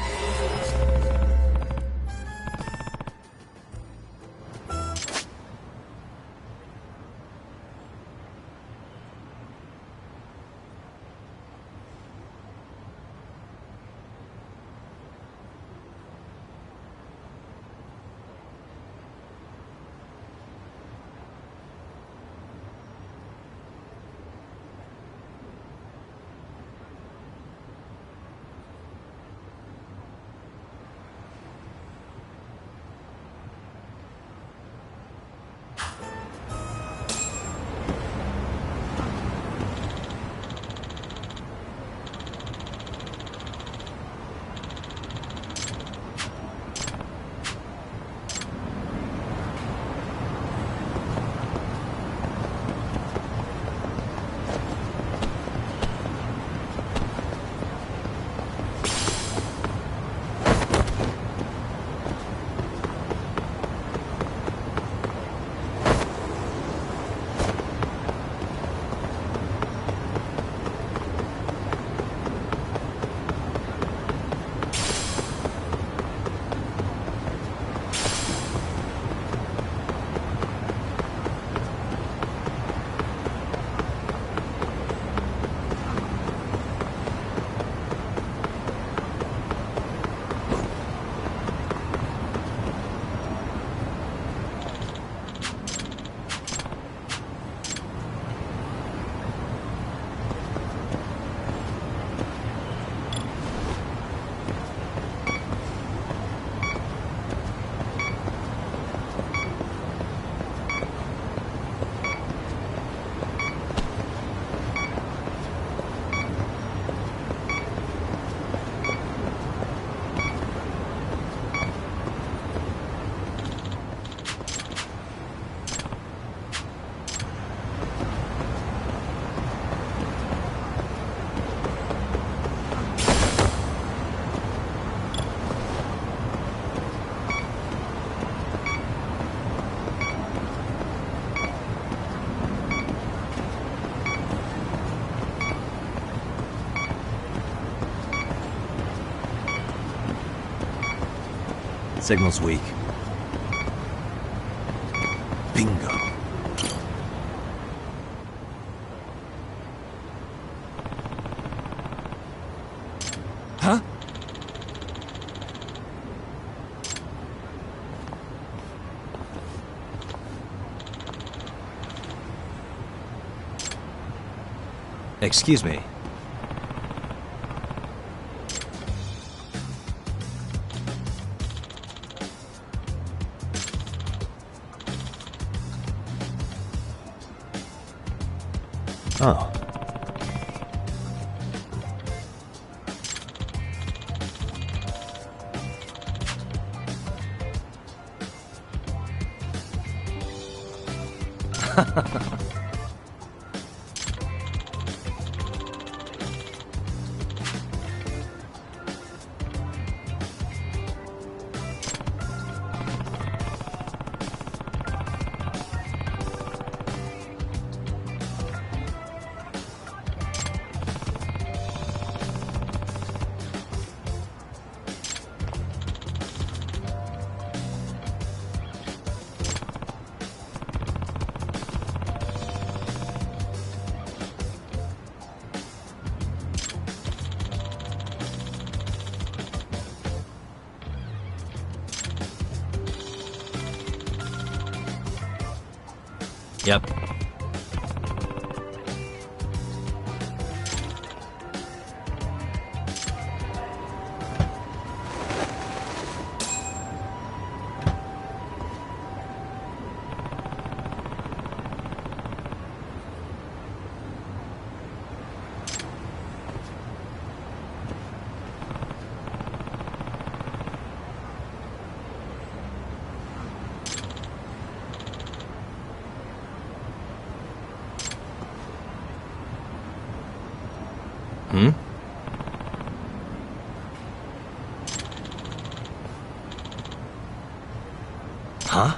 Signal's weak. Bingo. Huh? Excuse me. Oh. Yep. Hmm? Huh?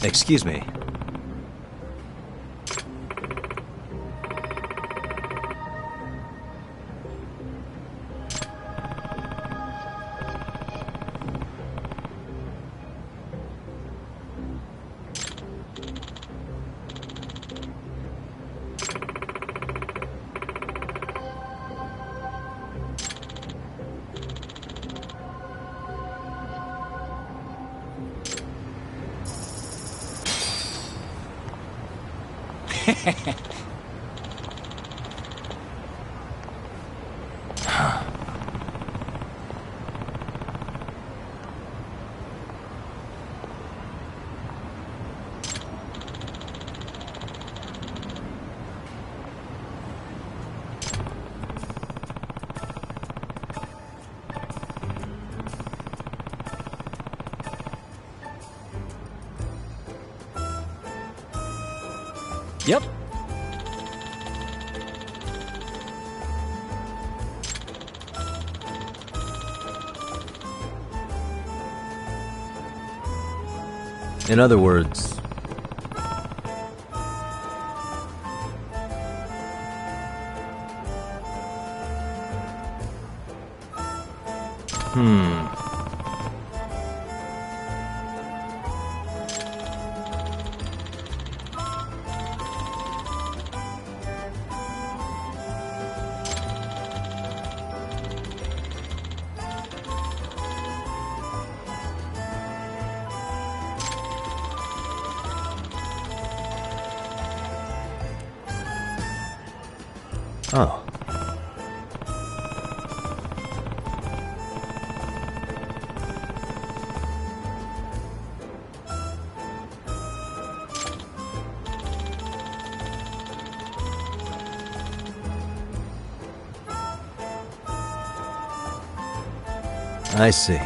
Excuse me. Yep. In other words, oh. I see.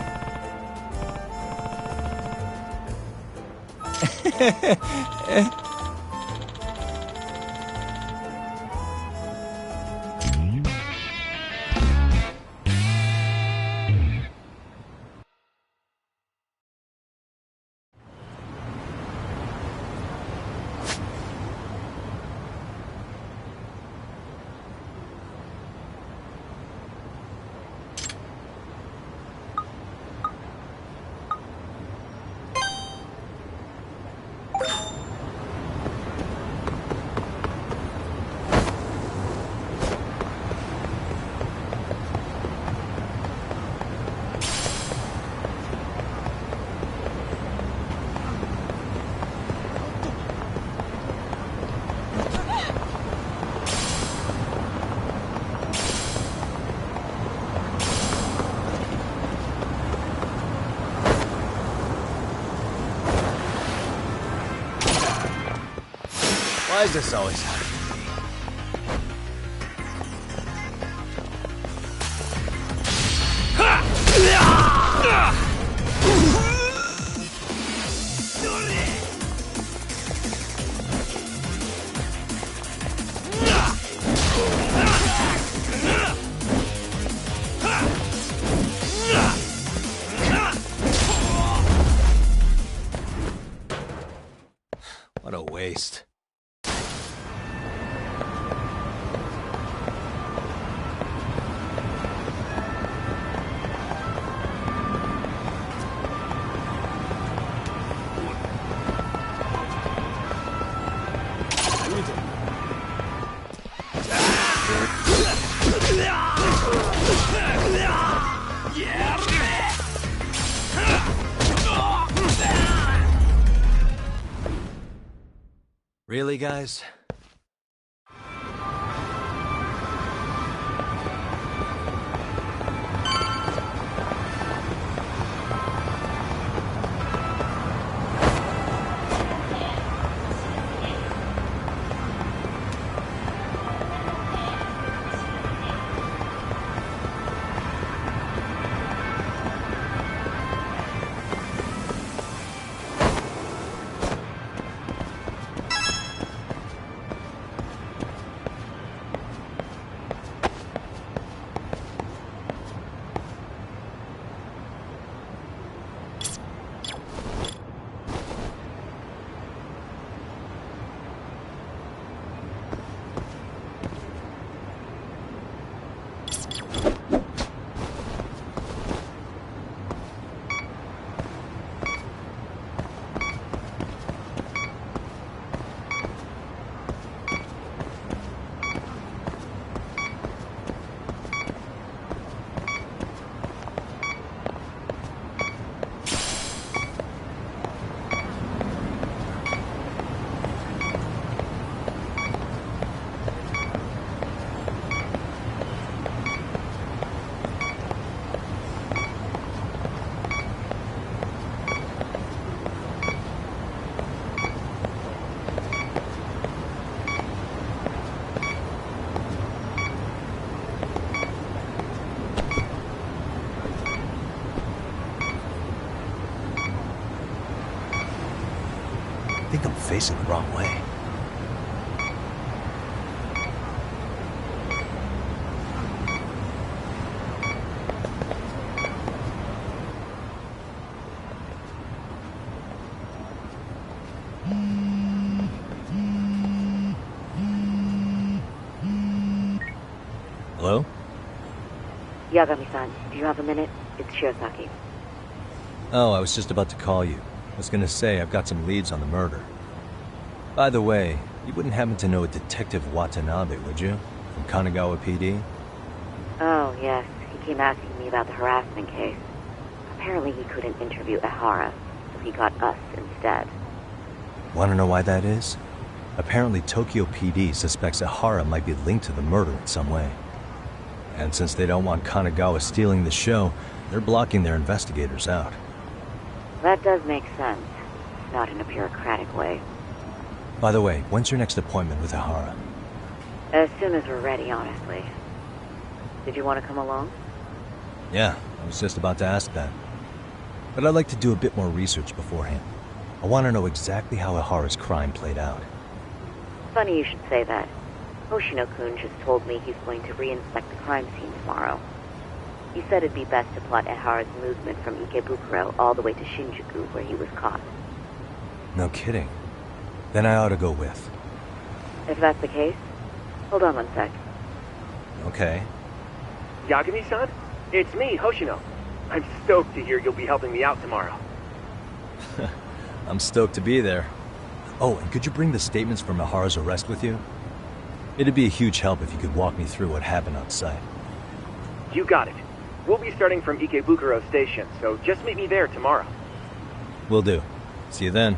Why is this always happening? What a waste. Really, guys? facing the wrong way. Hello? Yagami-san, do you have a minute? It's Shiozaki. Oh, I was just about to call you. I was gonna say I've got some leads on the murder. By the way, you wouldn't happen to know a Detective Watanabe, would you? From Kanagawa PD? Oh, yes. He came asking me about the harassment case. Apparently he couldn't interview Ehara, so he got us instead. Want to know why that is? Apparently Tokyo PD suspects Ehara might be linked to the murder in some way. And since they don't want Kanagawa stealing the show, they're blocking their investigators out. That does make sense. Not in a bureaucratic way. By the way, when's your next appointment with Ehara? As soon as we're ready, honestly. Did you want to come along? Yeah, I was just about to ask that. But I'd like to do a bit more research beforehand. I want to know exactly how Ehara's crime played out. Funny you should say that. Hoshino-kun just told me he's going to reinspect the crime scene tomorrow. He said it'd be best to plot Ehara's movement from Ikebukuro all the way to Shinjuku, where he was caught. No kidding. Then I ought to go with. If that's the case, hold on one sec. Okay. Yagami-san? It's me, Hoshino. I'm stoked to hear you'll be helping me out tomorrow. I'm stoked to be there. Oh, and could you bring the statements from Ehara's arrest with you? It'd be a huge help if you could walk me through what happened on site. You got it. We'll be starting from Ikebukuro Station, so just meet me there tomorrow. Will do. See you then.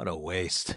What a waste.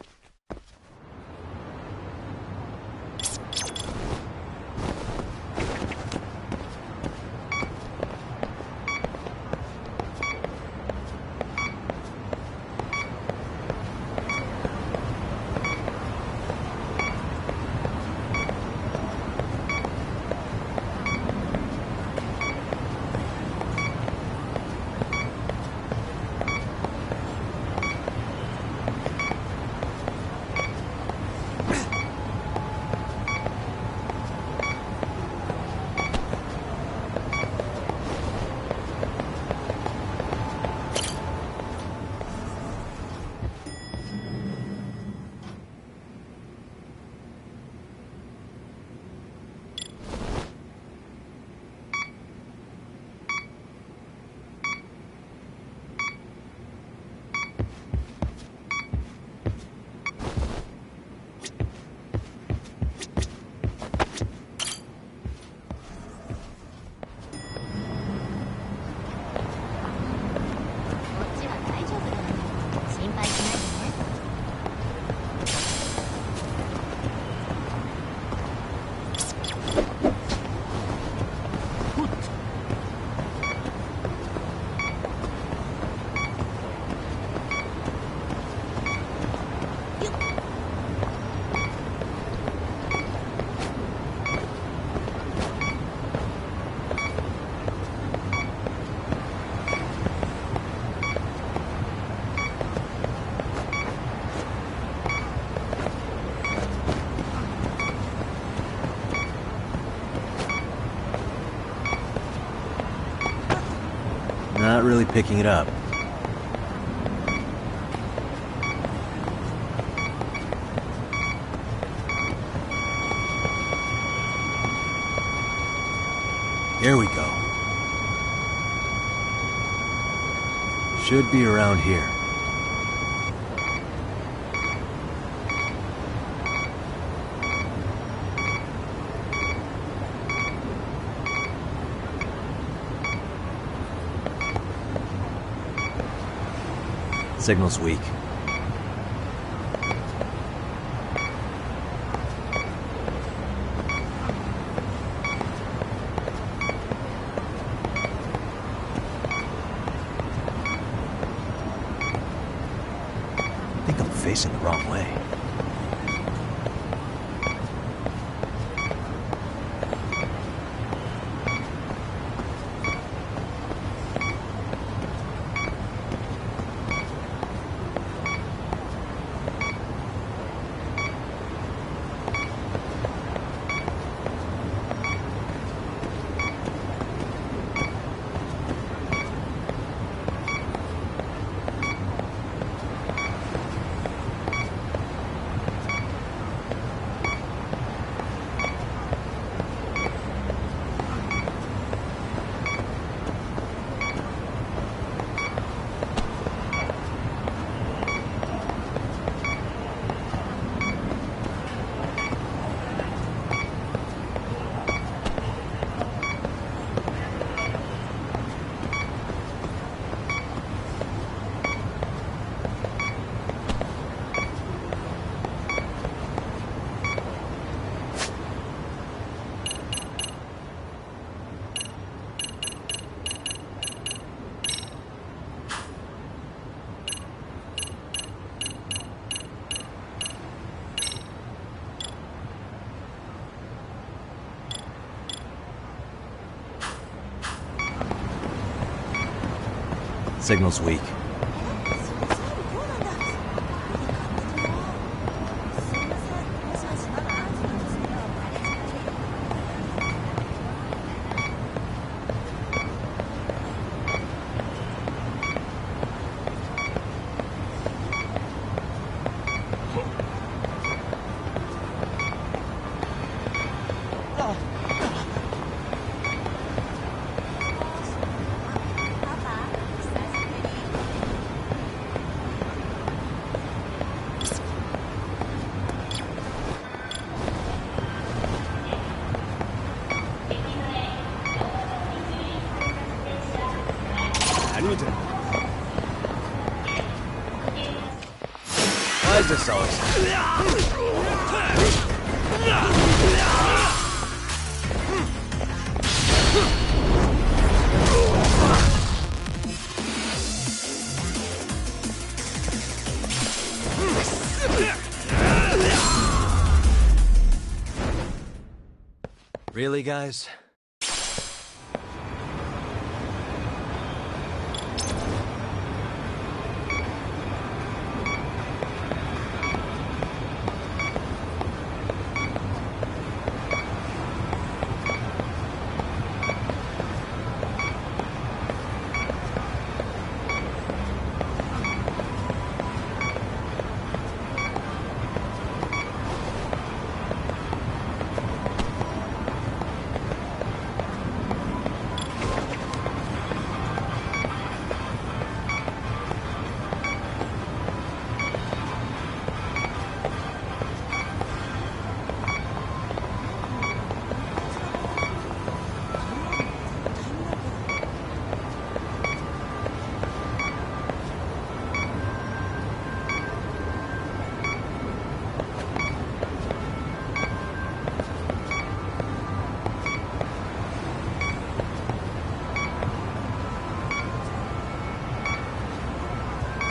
Not really picking it up. Here we go. Should be around here. Signal's weak. I think I'm facing the wrong way. Signal's weak. Why is this always... Really, guys?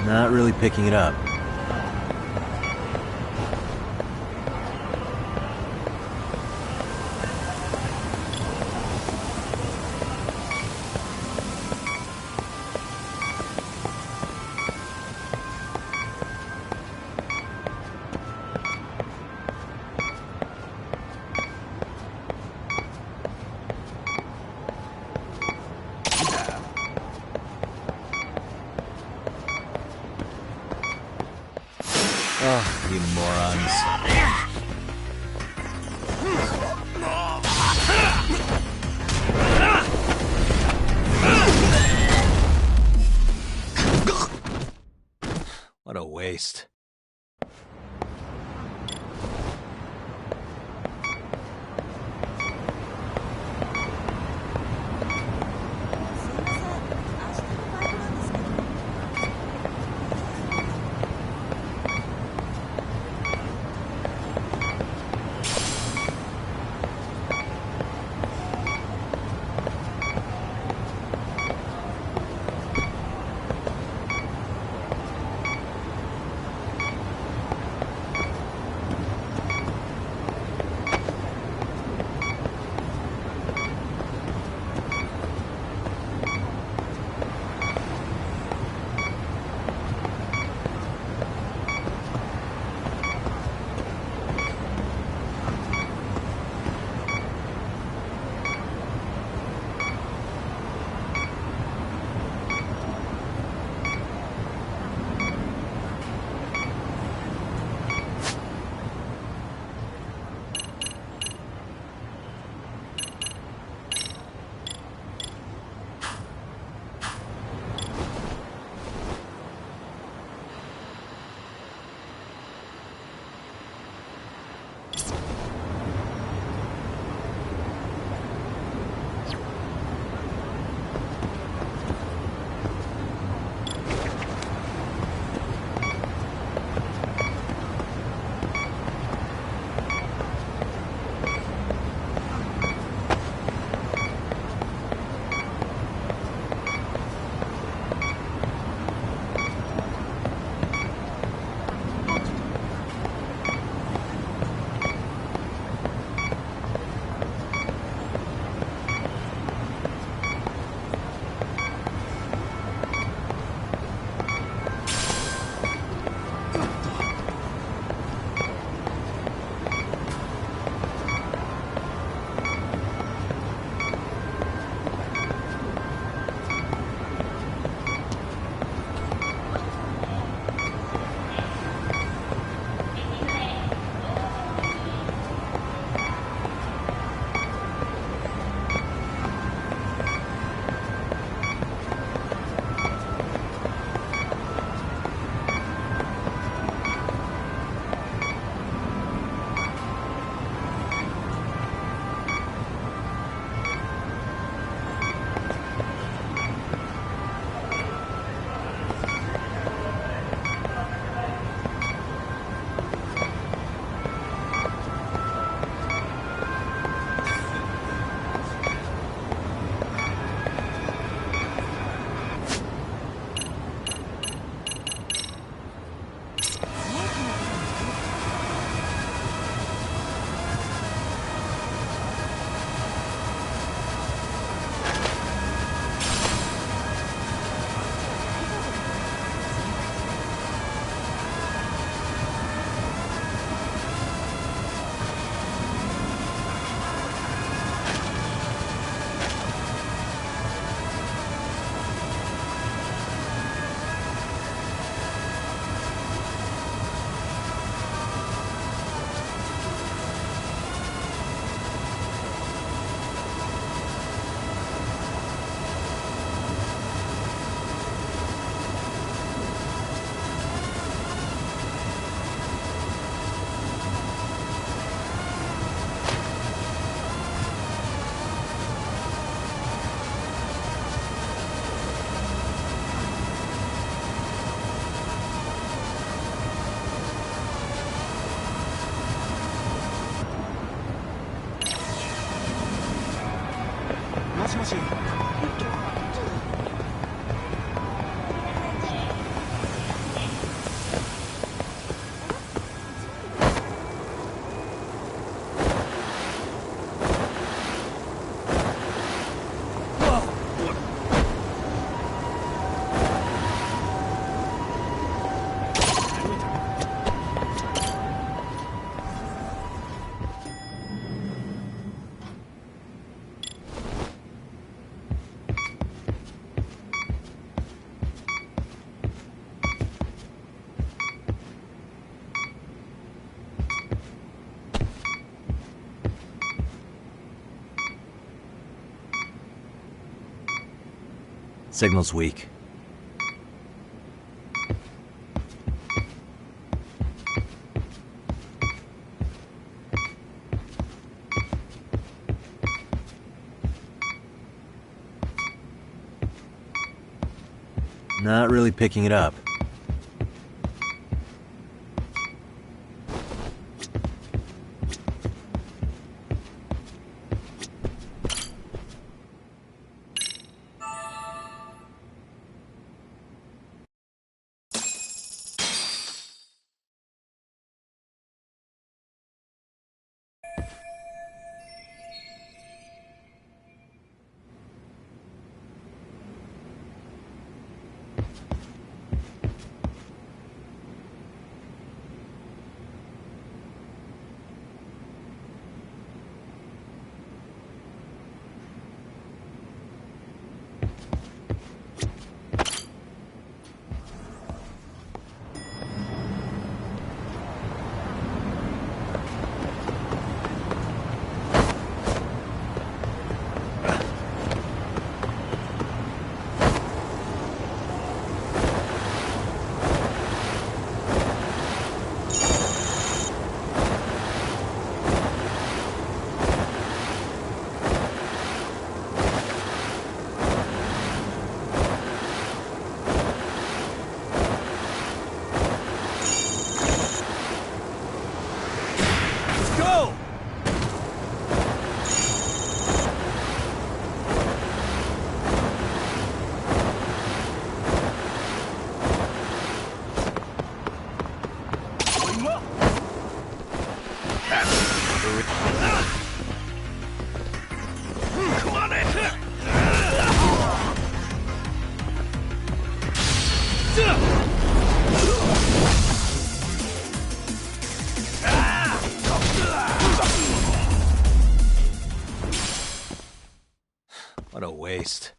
Not really picking it up. Oh, you morons. What a waste. Signal's weak. Not really picking it up. What a waste.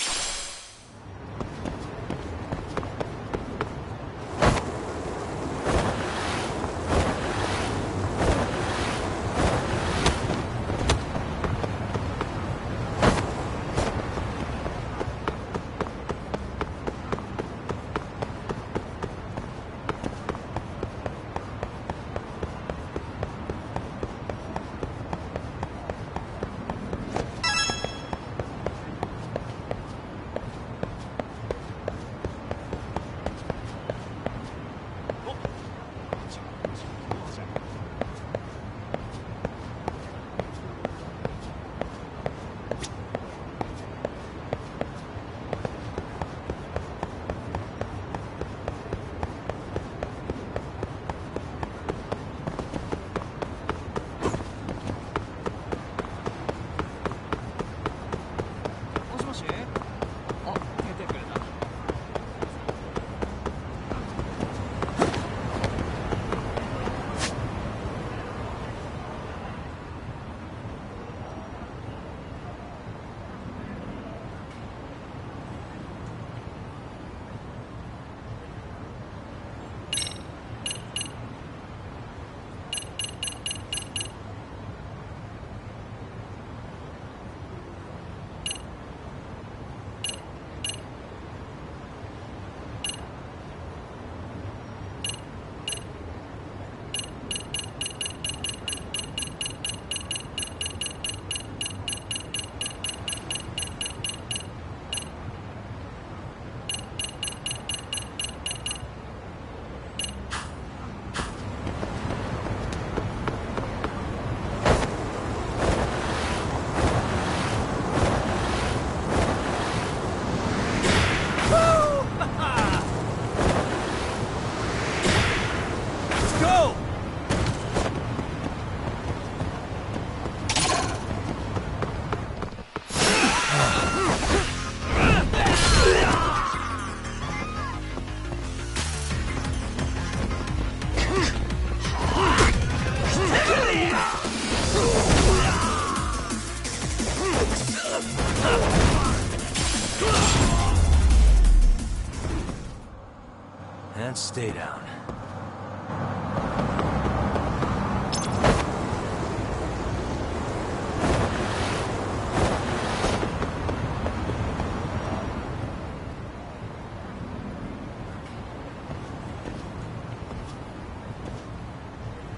and stay down.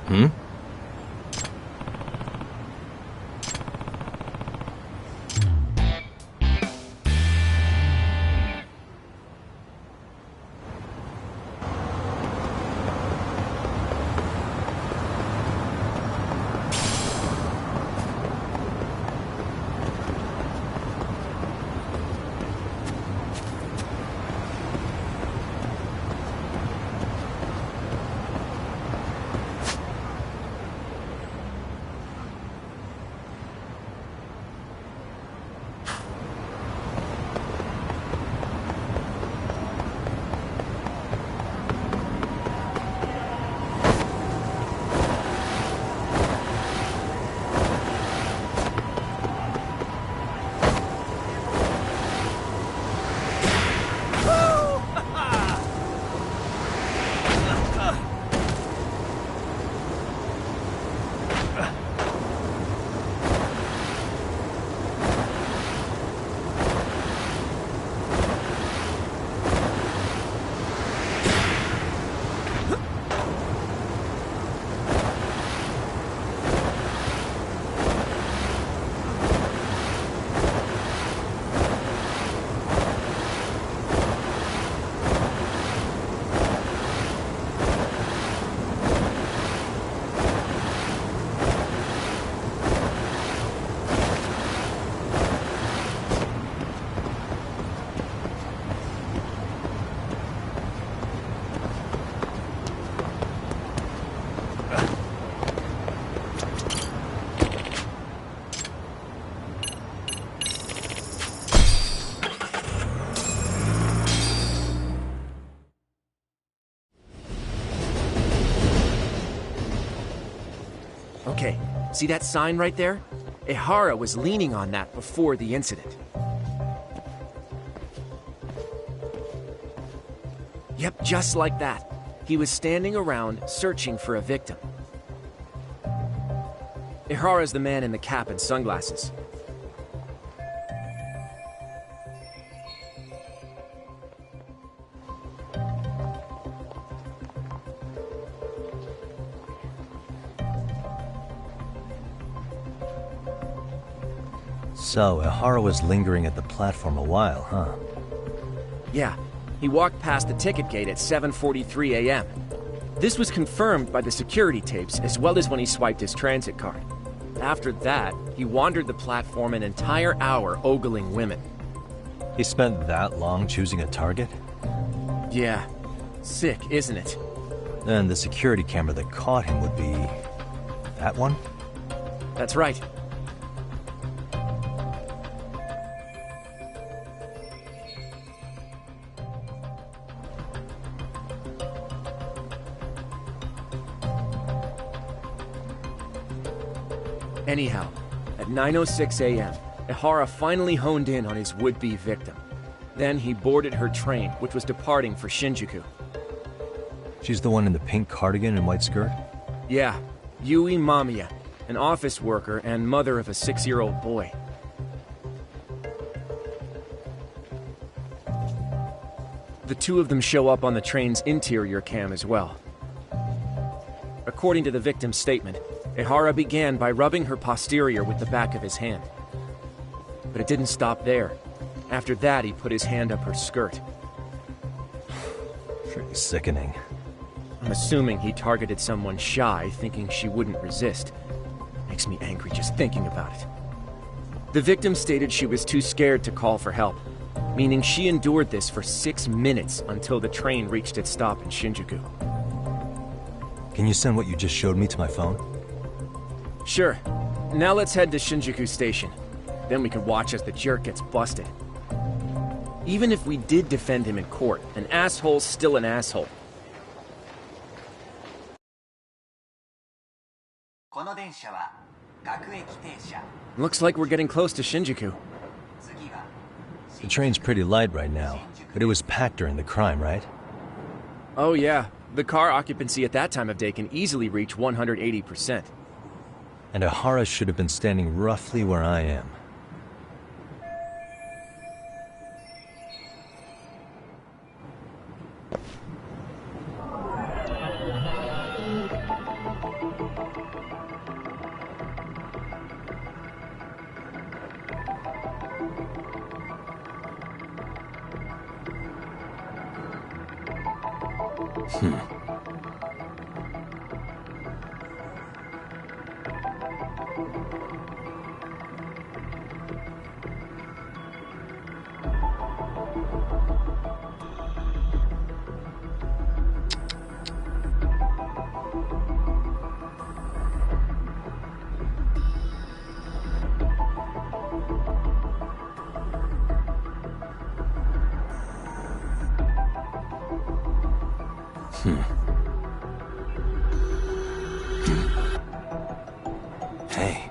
Hmm? Okay, see that sign right there? Ehara was leaning on that before the incident. Yep, just like that. He was standing around searching for a victim. Ehara's the man in the cap and sunglasses. So, Ehara was lingering at the platform a while, huh? Yeah, he walked past the ticket gate at 7:43 a.m. This was confirmed by the security tapes as well as when he swiped his transit card. After that, he wandered the platform an entire hour ogling women. He spent that long choosing a target? Yeah. Sick, isn't it? Then the security camera that caught him would be... that one? That's right. Anyhow, at 9:06 a.m., Ehara finally honed in on his would-be victim. Then he boarded her train, which was departing for Shinjuku. She's the one in the pink cardigan and white skirt? Yeah, Yui Mamiya, an office worker and mother of a 6-year-old boy. The two of them show up on the train's interior cam as well. According to the victim's statement, Ehara began by rubbing her posterior with the back of his hand. But it didn't stop there. After that, he put his hand up her skirt. Pretty sickening. I'm assuming he targeted someone shy, thinking she wouldn't resist. Makes me angry just thinking about it. The victim stated she was too scared to call for help, meaning she endured this for 6 minutes until the train reached its stop in Shinjuku. Can you send what you just showed me to my phone? Sure. Now let's head to Shinjuku Station. Then we can watch as the jerk gets busted. Even if we did defend him in court, an asshole's still an asshole. Looks like we're getting close to Shinjuku. The train's pretty light right now, but it was packed during the crime, right? Oh yeah, the car occupancy at that time of day can easily reach 180%. And Ihara should have been standing roughly where I am. Hey.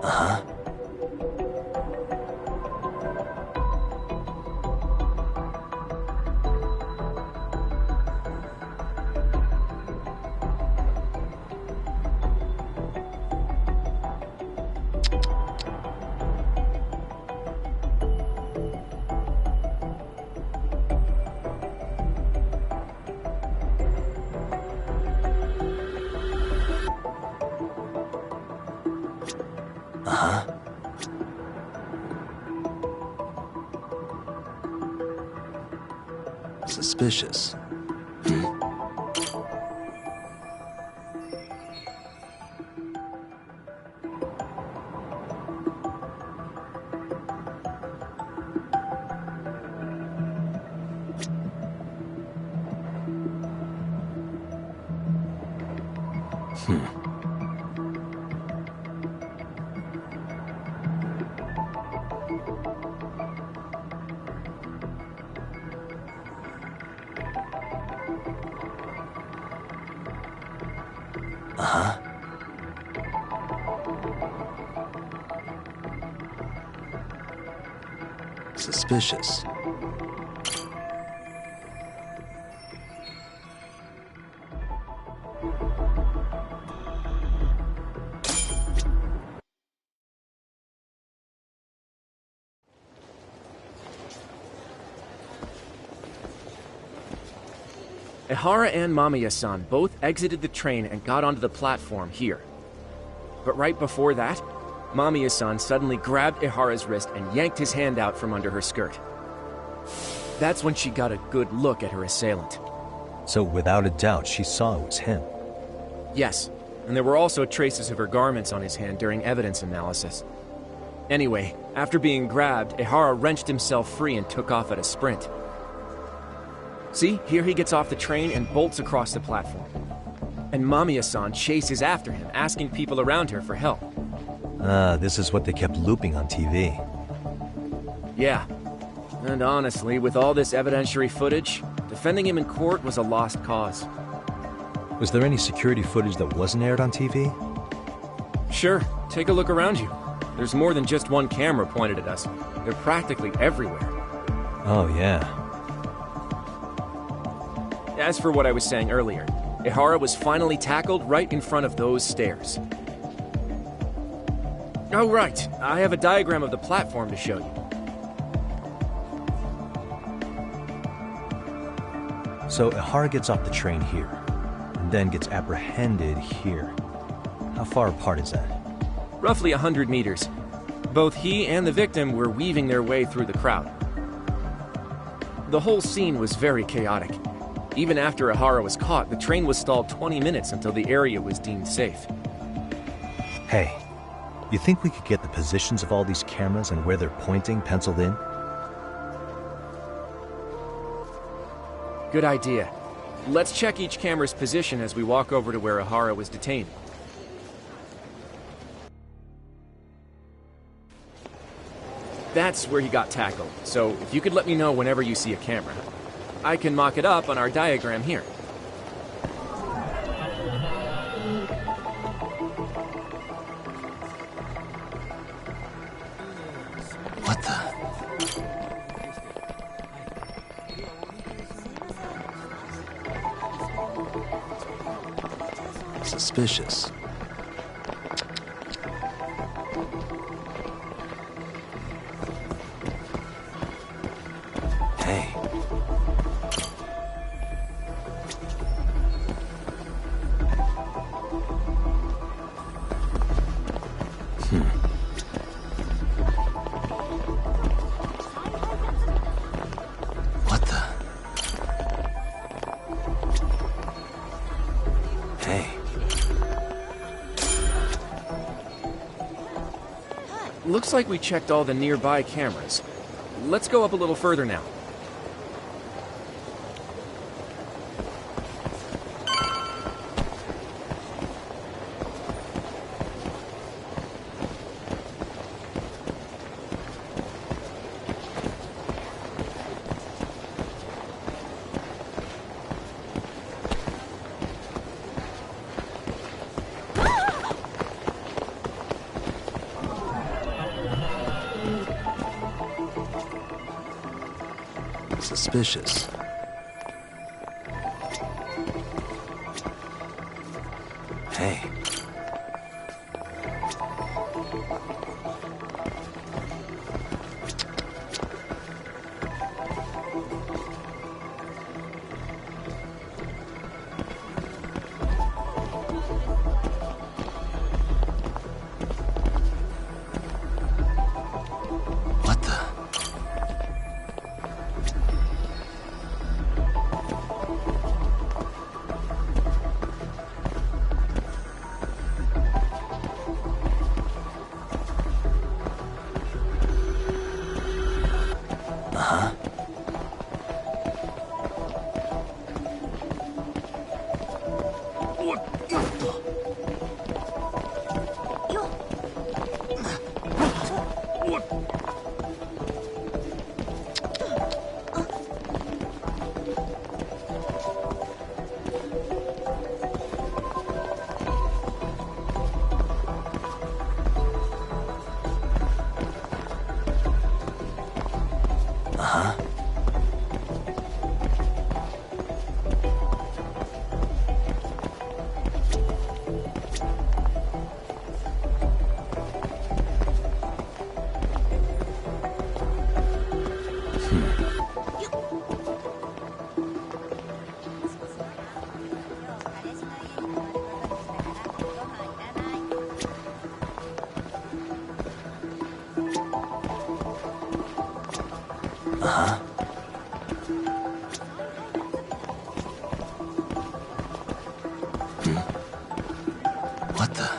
Uh-huh. Uh-huh. Suspicious. Uh-huh. Suspicious. Ihara and Mamiya-san both exited the train and got onto the platform here. But right before that, Mamiya-san suddenly grabbed Ihara's wrist and yanked his hand out from under her skirt. That's when she got a good look at her assailant. So without a doubt, she saw it was him. Yes, and there were also traces of her garments on his hand during evidence analysis. Anyway, after being grabbed, Ihara wrenched himself free and took off at a sprint. See, here he gets off the train and bolts across the platform. And Mamiya-san chases after him, asking people around her for help. This is what they kept looping on TV. Yeah. And honestly, with all this evidentiary footage, defending him in court was a lost cause. Was there any security footage that wasn't aired on TV? Sure, take a look around you. There's more than just one camera pointed at us. They're practically everywhere. Oh, yeah. As for what I was saying earlier, Ihara was finally tackled right in front of those stairs. Oh, right. I have a diagram of the platform to show you. So Ihara gets off the train here, and then gets apprehended here. How far apart is that? Roughly 100 meters. Both he and the victim were weaving their way through the crowd. The whole scene was very chaotic. Even after Ihara was caught, the train was stalled 20 minutes until the area was deemed safe. Hey, you think we could get the positions of all these cameras and where they're pointing penciled in? Good idea. Let's check each camera's position as we walk over to where Ihara was detained. That's where he got tackled, so if you could let me know whenever you see a camera. I can mock it up on our diagram here. What the? Suspicious. Hey. What the? Hey. Looks like we checked all the nearby cameras. Let's go up a little further now. Suspicious. Hey. What the? Uh-huh. Uh-huh. Uh-huh. What the?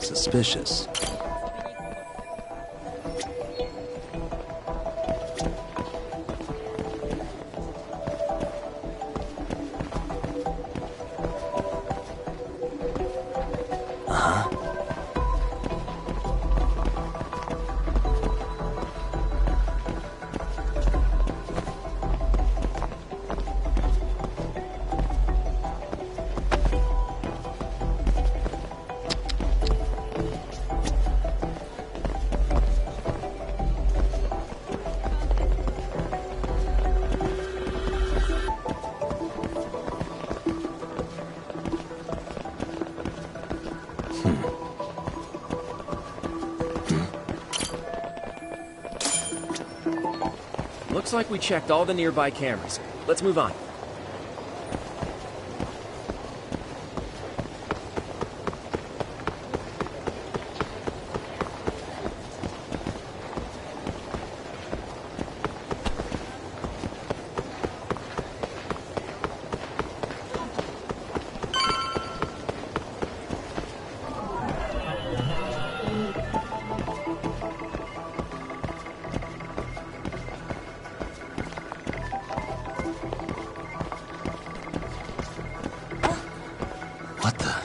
Suspicious. Looks like we checked all the nearby cameras. Let's move on. What the?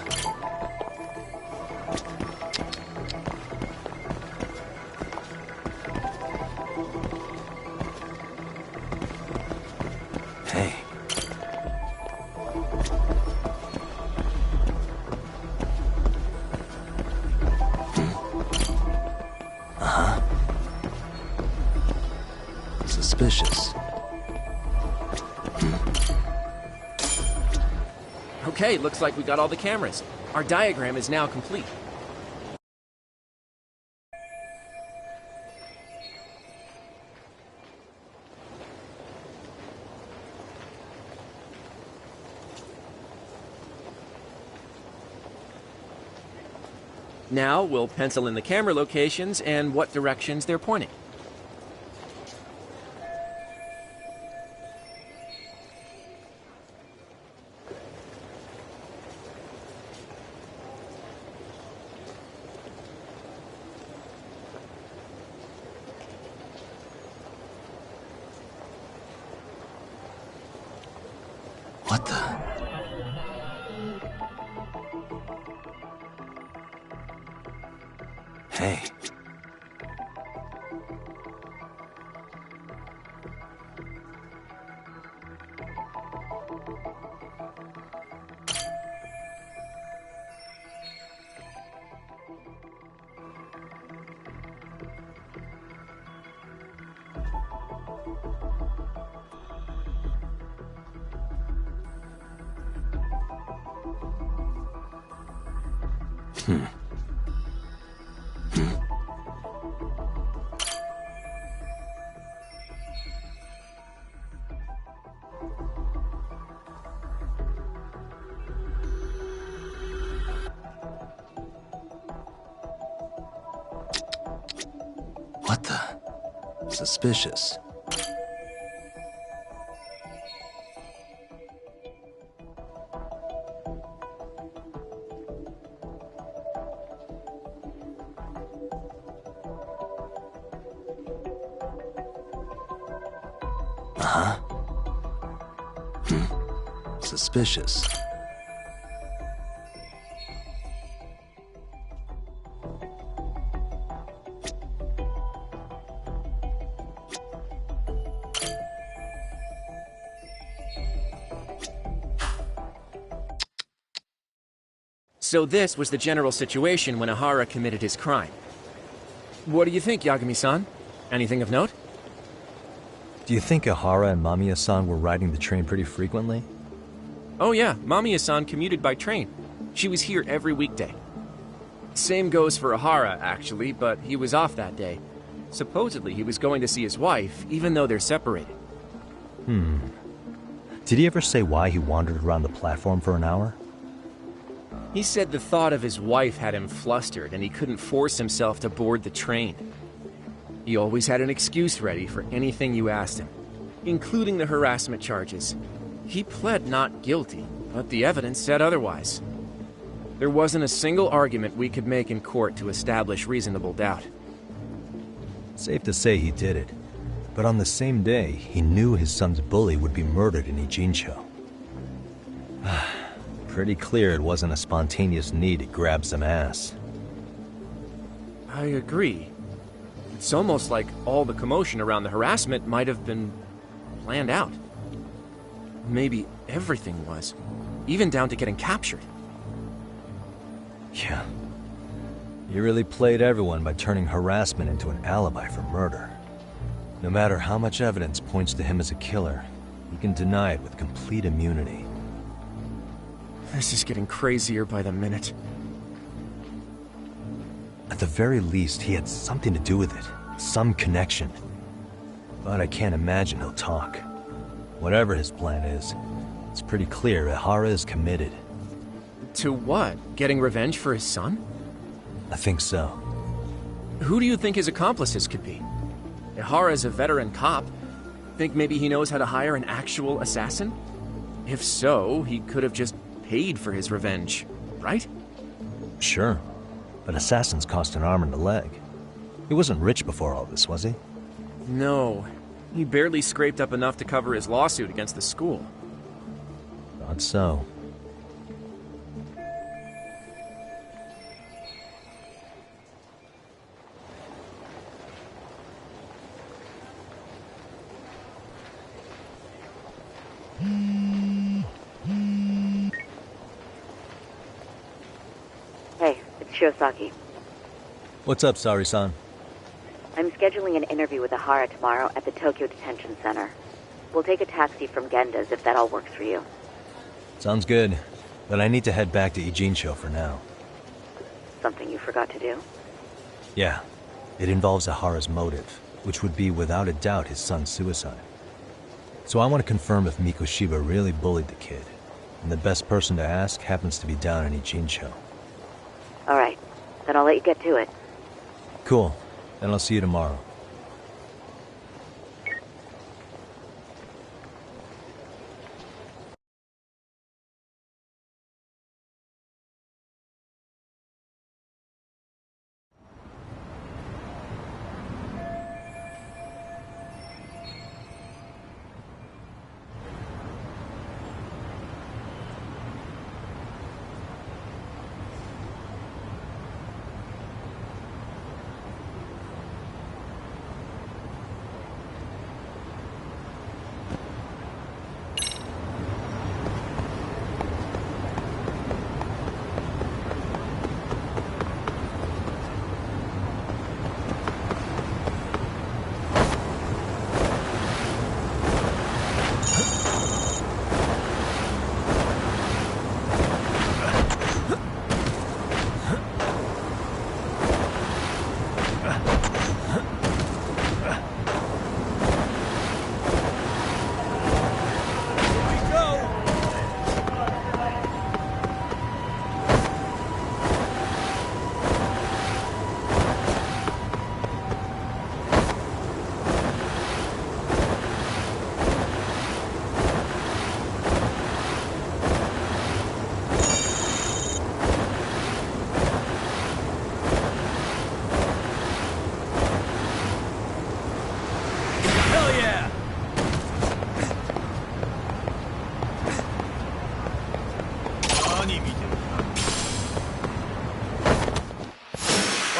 Hey. Suspicious. Okay, looks like we got all the cameras. Our diagram is now complete. Now we'll pencil in the camera locations and what directions they're pointing. What the? Hey. What the? Suspicious. Uh-huh. Suspicious. So this was the general situation when Ihara committed his crime. What do you think, Yagami-san? Anything of note? Do you think Ihara and Mamiya-san were riding the train pretty frequently? Oh yeah, Mamiya-san commuted by train. She was here every weekday. Same goes for Ihara, actually, but he was off that day. Supposedly he was going to see his wife, even though they're separated. Did he ever say why he wandered around the platform for an hour? He said the thought of his wife had him flustered and he couldn't force himself to board the train. He always had an excuse ready for anything you asked him, including the harassment charges. He pled not guilty, but the evidence said otherwise. There wasn't a single argument we could make in court to establish reasonable doubt. Safe to say he did it. But on the same day, he knew his son's bully would be murdered in Ijincho. Pretty clear it wasn't a spontaneous need to grab some ass. I agree. It's almost like all the commotion around the harassment might have been planned out. Maybe everything was, even down to getting captured. Yeah. He really played everyone by turning harassment into an alibi for murder. No matter how much evidence points to him as a killer, he can deny it with complete immunity. This is getting crazier by the minute. At the very least, he had something to do with it. Some connection. But I can't imagine he'll talk. Whatever his plan is, it's pretty clear Ihara is committed. To what? Getting revenge for his son? I think so. Who do you think his accomplices could be? Ihara's a veteran cop. Think maybe he knows how to hire an actual assassin? If so, he could have just paid for his revenge, right? Sure. But assassins cost an arm and a leg. He wasn't rich before all this, was he? No. He barely scraped up enough to cover his lawsuit against the school. Thought so. Hey, it's Shiosaki. What's up, Sari-san? I'm scheduling an interview with Ihara tomorrow at the Tokyo Detention Center. We'll take a taxi from Genda's if that all works for you. Sounds good, but I need to head back to Ijincho for now. Something you forgot to do? Yeah, it involves Ihara's motive, which would be without a doubt his son's suicide. So I want to confirm if Mikoshiba really bullied the kid, and the best person to ask happens to be down in Ijincho. Alright, then I'll let you get to it. Cool, then I'll see you tomorrow.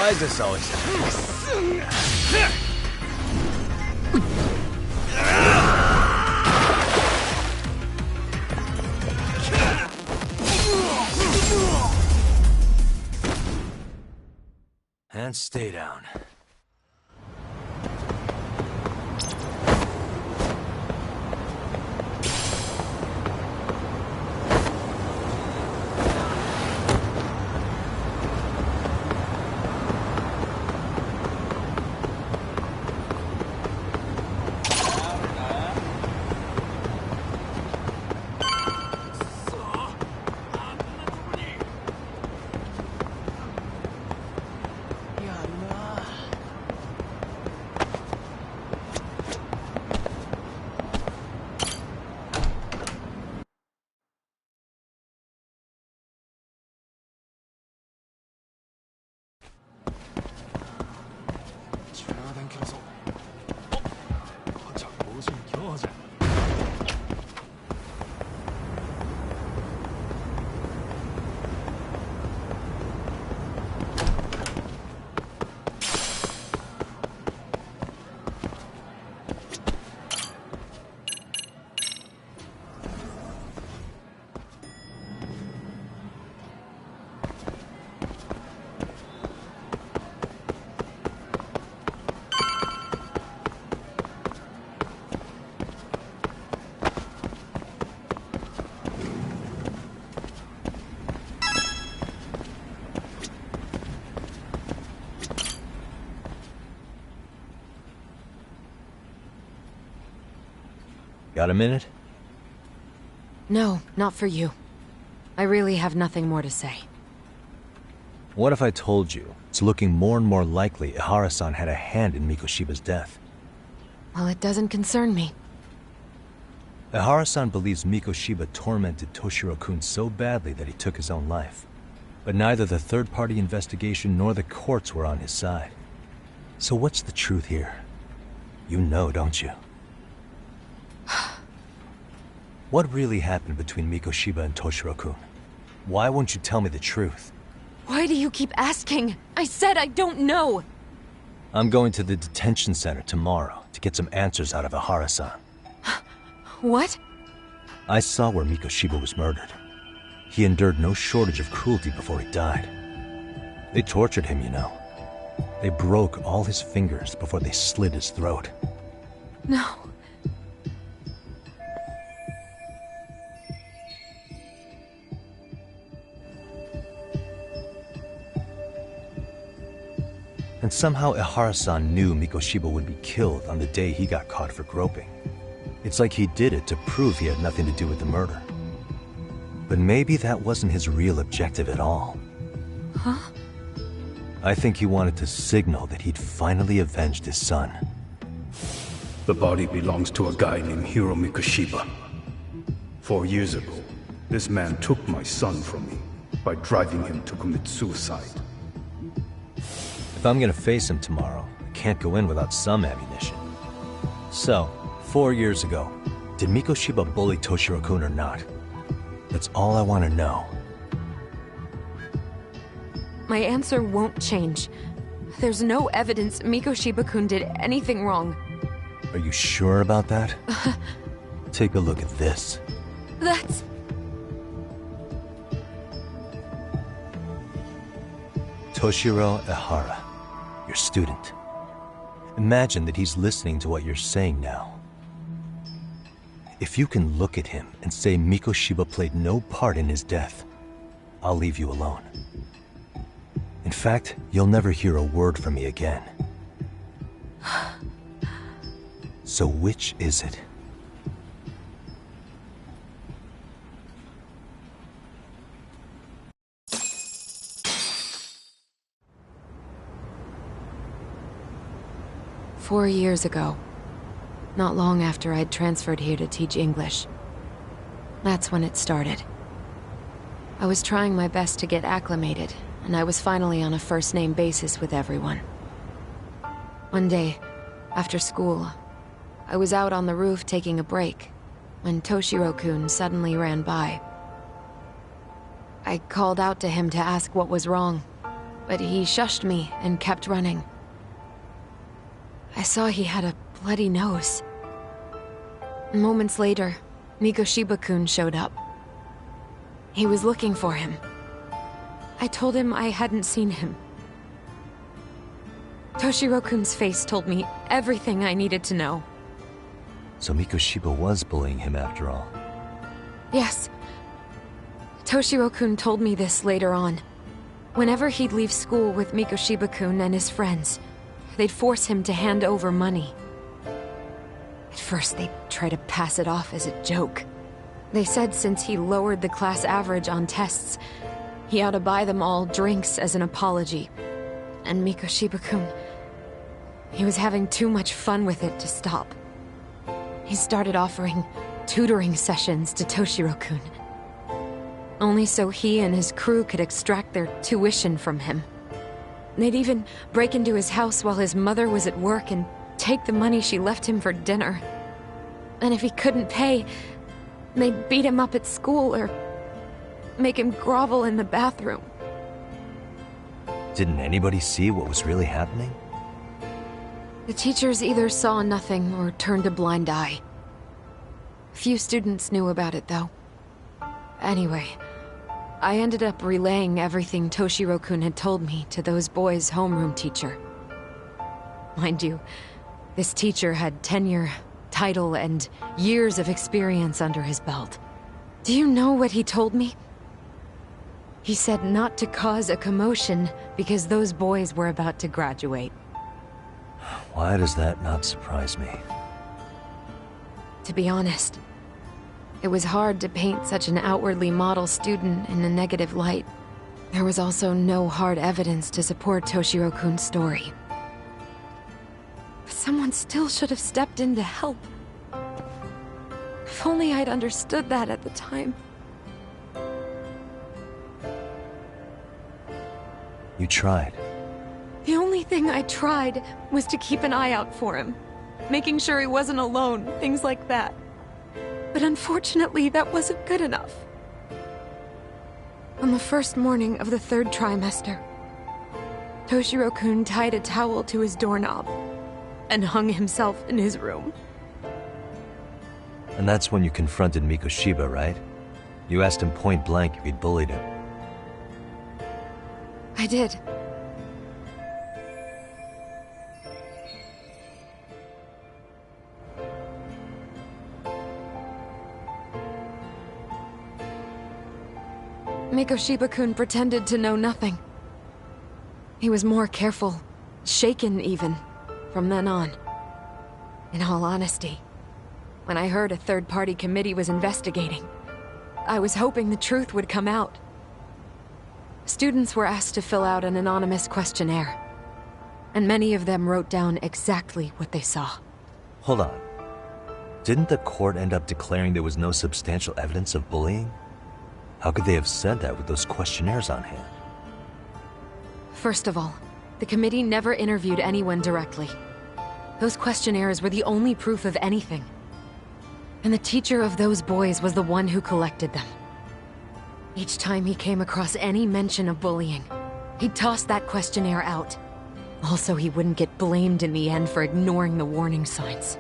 Why is this always happening? And stay down. Got a minute? No, not for you. I really have nothing more to say. What if I told you it's looking more and more likely Ihara-san had a hand in Mikoshiba's death? Well, it doesn't concern me. Ihara-san believes Mikoshiba tormented Toshiro-kun so badly that he took his own life. But neither the third-party investigation nor the courts were on his side. So what's the truth here? You know, don't you? What really happened between Mikoshiba and Toshiro-kun? Why won't you tell me the truth? Why do you keep asking? I said I don't know! I'm going to the detention center tomorrow to get some answers out of Ihara-san. What? I saw where Mikoshiba was murdered. He endured no shortage of cruelty before he died. They tortured him, you know. They broke all his fingers before they slit his throat. No. And somehow Ihara-san knew Mikoshiba would be killed on the day he got caught for groping. It's like he did it to prove he had nothing to do with the murder. But maybe that wasn't his real objective at all. Huh? I think he wanted to signal that he'd finally avenged his son. The body belongs to a guy named Hiro Mikoshiba. 4 years ago, this man took my son from me by driving him to commit suicide. If I'm gonna face him tomorrow, I can't go in without some ammunition. So, 4 years ago, did Mikoshiba bully Toshiro-kun or not? That's all I want to know. My answer won't change. There's no evidence Mikoshiba-kun did anything wrong. Are you sure about that? Take a look at this. That's... Toshiro Ihara, your student. Imagine that he's listening to what you're saying now. If you can look at him and say Mikoshiba played no part in his death, I'll leave you alone. In fact, you'll never hear a word from me again. So which is it? "4 years ago, not long after I'd transferred here to teach English. That's when it started. I was trying my best to get acclimated, and I was finally on a first-name basis with everyone. One day, after school, I was out on the roof taking a break, when Toshiro-kun suddenly ran by. I called out to him to ask what was wrong, but he shushed me and kept running. I saw he had a bloody nose. Moments later, Mikoshiba-kun showed up. He was looking for him. I told him I hadn't seen him. Toshiro-kun's face told me everything I needed to know. So Mikoshiba was bullying him after all. Yes. Toshiro-kun told me this later on. Whenever he'd leave school with Mikoshiba-kun and his friends, they'd force him to hand over money. At first, they'd try to pass it off as a joke. They said since he lowered the class average on tests, he ought to buy them all drinks as an apology. And Mikoshiba-kun, he was having too much fun with it to stop. He started offering tutoring sessions to Toshiro-kun. Only so he and his crew could extract their tuition from him. They'd even break into his house while his mother was at work and take the money she left him for dinner. And if he couldn't pay, they'd beat him up at school or make him grovel in the bathroom. Didn't anybody see what was really happening? The teachers either saw nothing or turned a blind eye. Few students knew about it, though. Anyway, I ended up relaying everything Toshiro-kun had told me to those boys' homeroom teacher. Mind you, this teacher had tenure, title, and years of experience under his belt. Do you know what he told me? He said not to cause a commotion because those boys were about to graduate. Why does that not surprise me? To be honest, it was hard to paint such an outwardly model student in a negative light. There was also no hard evidence to support Toshiro-kun's story. But someone still should have stepped in to help. If only I'd understood that at the time. You tried. The only thing I tried was to keep an eye out for him, making sure he wasn't alone, things like that. But unfortunately, that wasn't good enough. On the first morning of the 3rd trimester, Toshiro-kun tied a towel to his doorknob and hung himself in his room. And that's when you confronted Mikoshiba, right? You asked him point blank if he'd bullied him. I did. Mikoshiba-kun pretended to know nothing. He was more careful, shaken even, from then on. In all honesty, when I heard a third-party committee was investigating, I was hoping the truth would come out. Students were asked to fill out an anonymous questionnaire, and many of them wrote down exactly what they saw. Hold on. Didn't the court end up declaring there was no substantial evidence of bullying? How could they have said that with those questionnaires on hand? First of all, the committee never interviewed anyone directly. Those questionnaires were the only proof of anything. And the teacher of those boys was the one who collected them. Each time he came across any mention of bullying, he'd toss that questionnaire out. Also, he wouldn't get blamed in the end for ignoring the warning signs.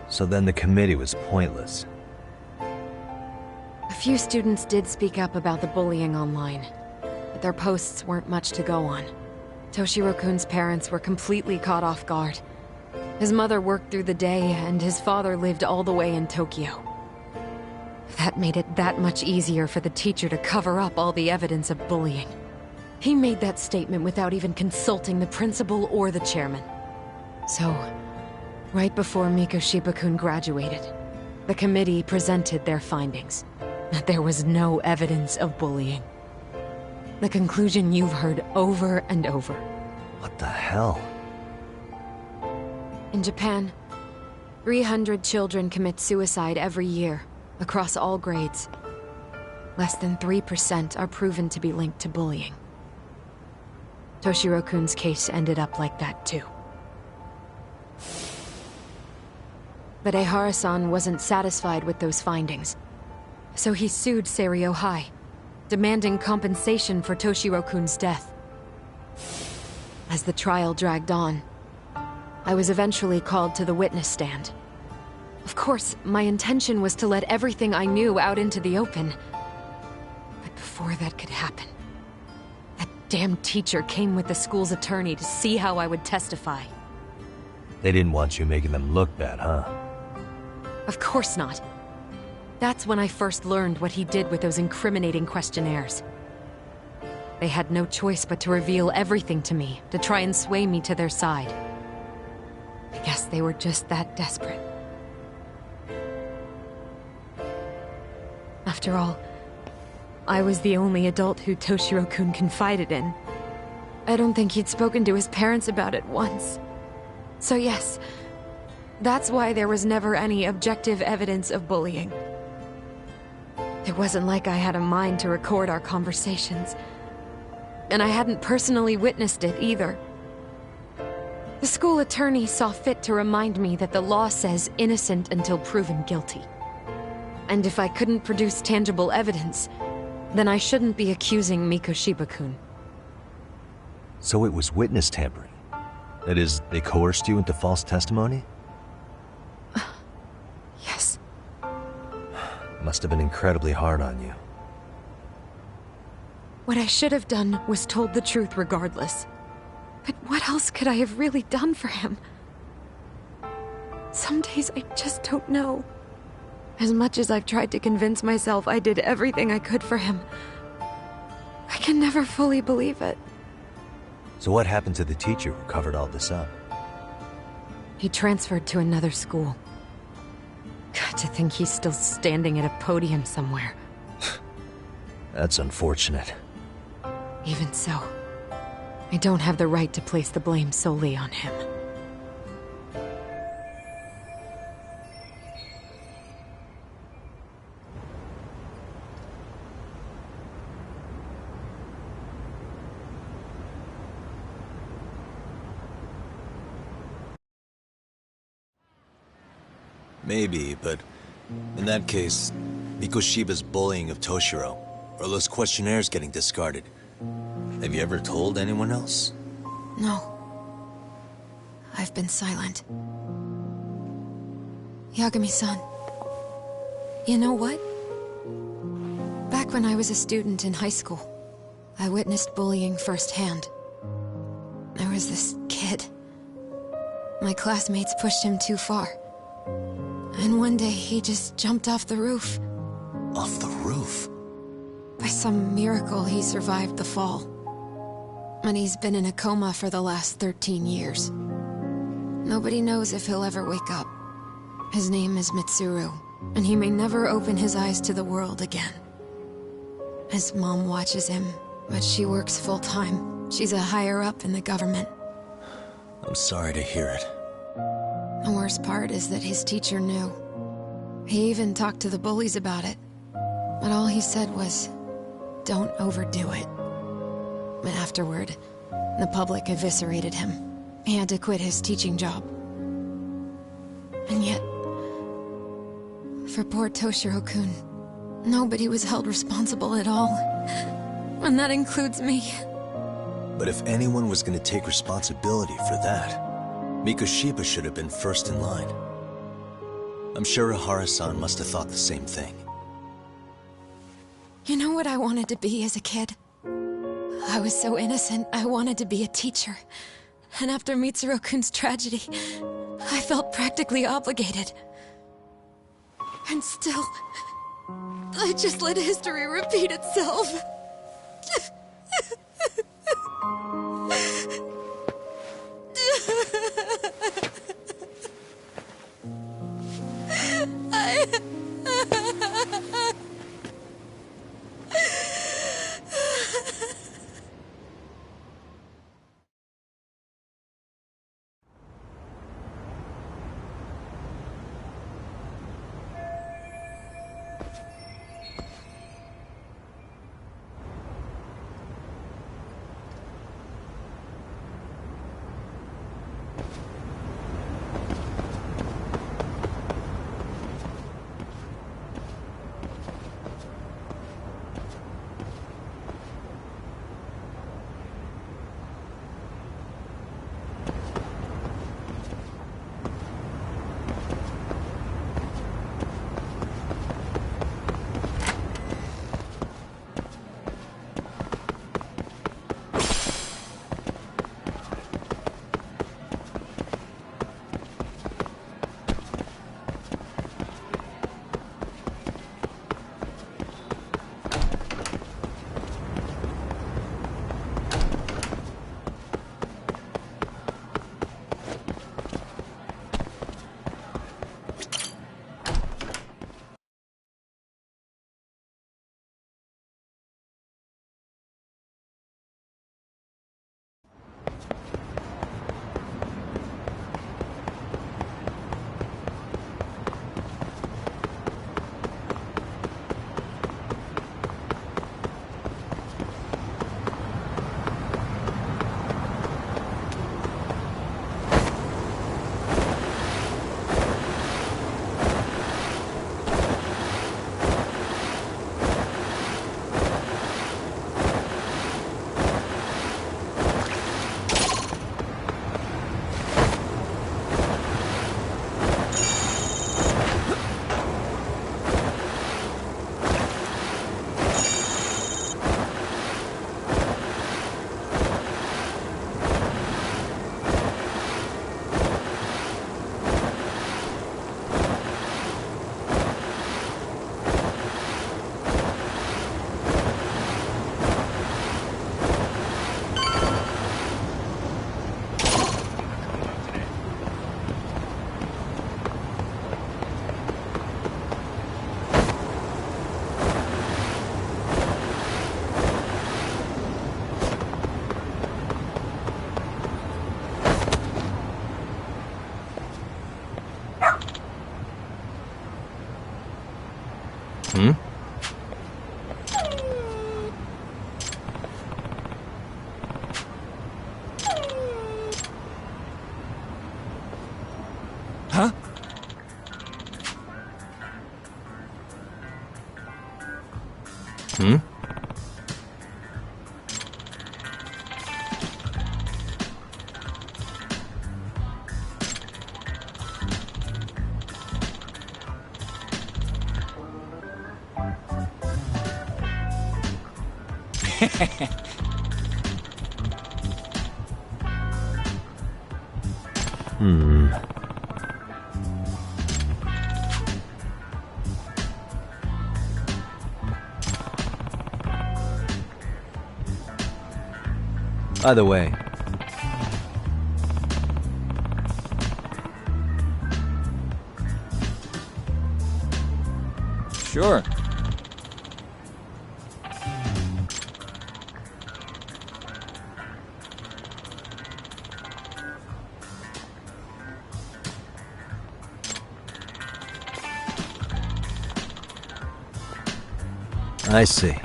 So then the committee was pointless. A few students did speak up about the bullying online, but their posts weren't much to go on. Toshiro-kun's parents were completely caught off guard. His mother worked through the day, and his father lived all the way in Tokyo. That made it that much easier for the teacher to cover up all the evidence of bullying. He made that statement without even consulting the principal or the chairman. So, right before Mikoshiba-kun graduated, the committee presented their findings. That there was no evidence of bullying. The conclusion you've heard over and over. What the hell? In Japan, 300 children commit suicide every year, across all grades. Less than 3% are proven to be linked to bullying. Toshiro-kun's case ended up like that too. But Ehara-san wasn't satisfied with those findings. So he sued Seiryo High, demanding compensation for Toshiro-kun's death. As the trial dragged on, I was eventually called to the witness stand. Of course, my intention was to let everything I knew out into the open. But before that could happen, that damn teacher came with the school's attorney to see how I would testify. They didn't want you making them look bad, huh? Of course not. That's when I first learned what he did with those incriminating questionnaires. They had no choice but to reveal everything to me, to try and sway me to their side. I guess they were just that desperate. After all, I was the only adult who Toshiro-kun confided in. I don't think he'd spoken to his parents about it once. So yes, that's why there was never any objective evidence of bullying. It wasn't like I had a mind to record our conversations. And I hadn't personally witnessed it either. The school attorney saw fit to remind me that the law says innocent until proven guilty. And if I couldn't produce tangible evidence, then I shouldn't be accusing Mikoshiba-kun. So it was witness tampering? That is, they coerced you into false testimony? Yes. Must have been incredibly hard on you. What I should have done was told the truth regardless. But what else could I have really done for him? Some days I just don't know. As much as I've tried to convince myself I did everything I could for him, I can never fully believe it. So what happened to the teacher who covered all this up? He transferred to another school. God, to think he's still standing at a podium somewhere. That's unfortunate. Even so, I don't have the right to place the blame solely on him. Maybe, but in that case, Mikoshiba's bullying of Toshiro, or those questionnaires getting discarded. Have you ever told anyone else? No. I've been silent. Yagami-san, you know what? Back when I was a student in high school, I witnessed bullying firsthand. There was this kid. My classmates pushed him too far. And one day he just jumped off the roof. Off the roof? By some miracle, he survived the fall. And he's been in a coma for the last 13 years. Nobody knows if he'll ever wake up. His name is Mitsuru, and he may never open his eyes to the world again. His mom watches him, but she works full-time. She's a higher-up in the government. I'm sorry to hear it. The worst part is that his teacher knew. He even talked to the bullies about it. But all he said was, don't overdo it. But afterward, the public eviscerated him. He had to quit his teaching job. And yet, for poor Toshiro-kun, nobody was held responsible at all. And that includes me. But if anyone was going to take responsibility for that, Mikoshiba should have been first in line. I'm sure Ihara-san must have thought the same thing. You know what I wanted to be as a kid? I was so innocent, I wanted to be a teacher. And after Mitsuru-kun's tragedy, I felt practically obligated. And still, I just let history repeat itself. Hmm? Huh? Hmm? Hmm. By the way, Sure. I see.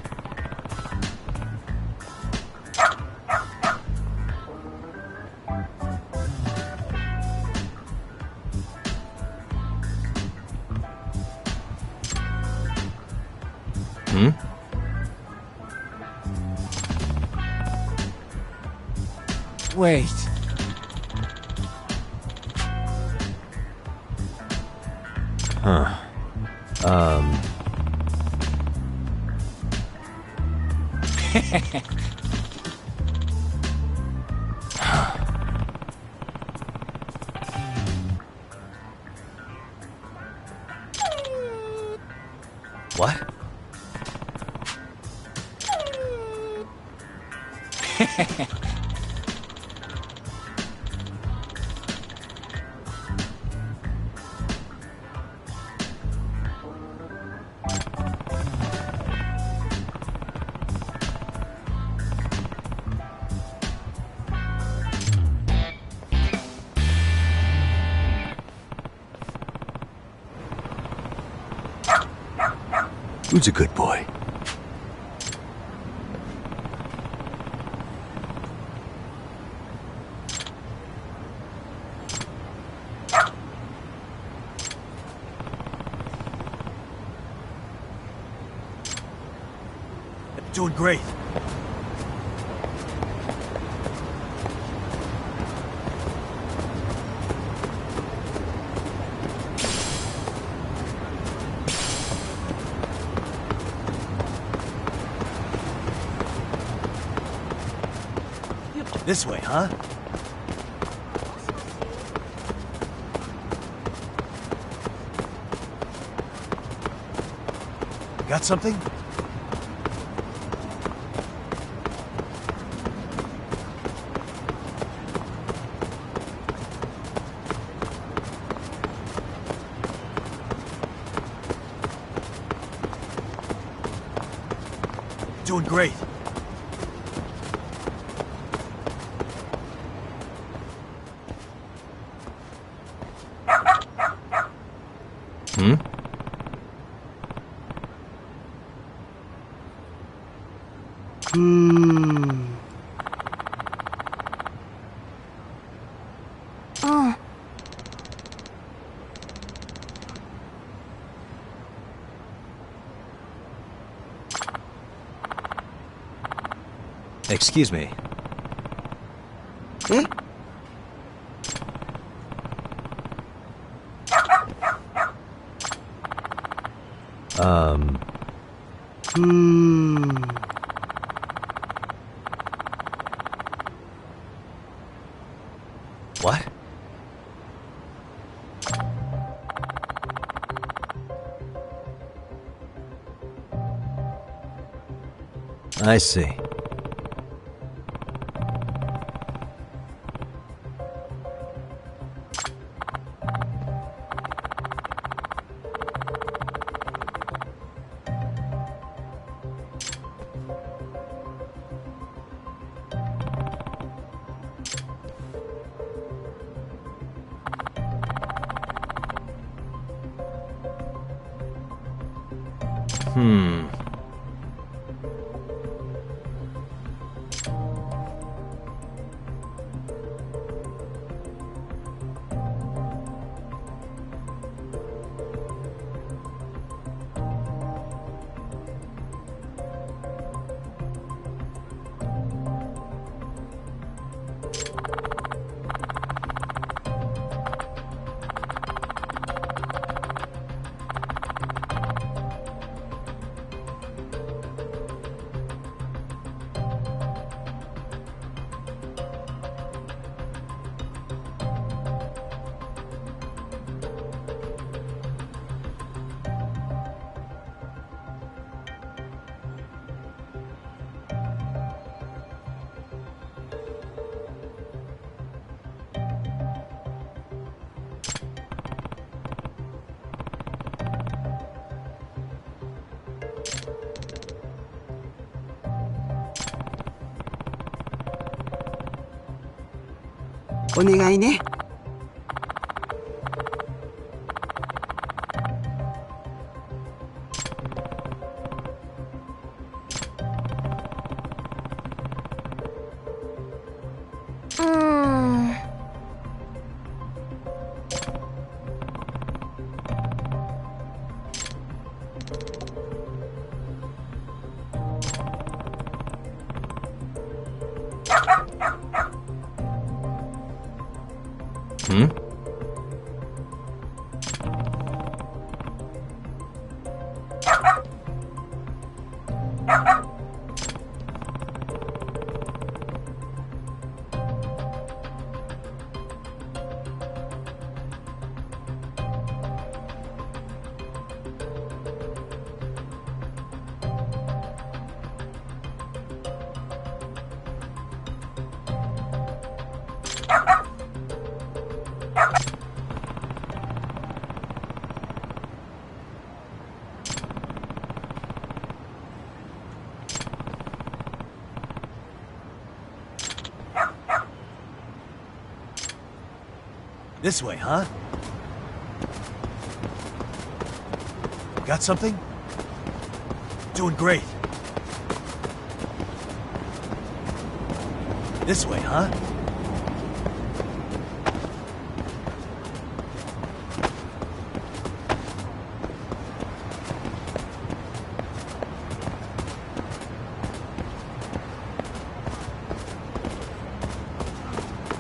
Hmm? Wait. Huh. What? Who's a good boy? Doing great. This way, huh? Got something? Doing great. Hmm? Oh. Excuse me. What? I see. お願いね。This way, huh? Got something? Doing great. This way, huh?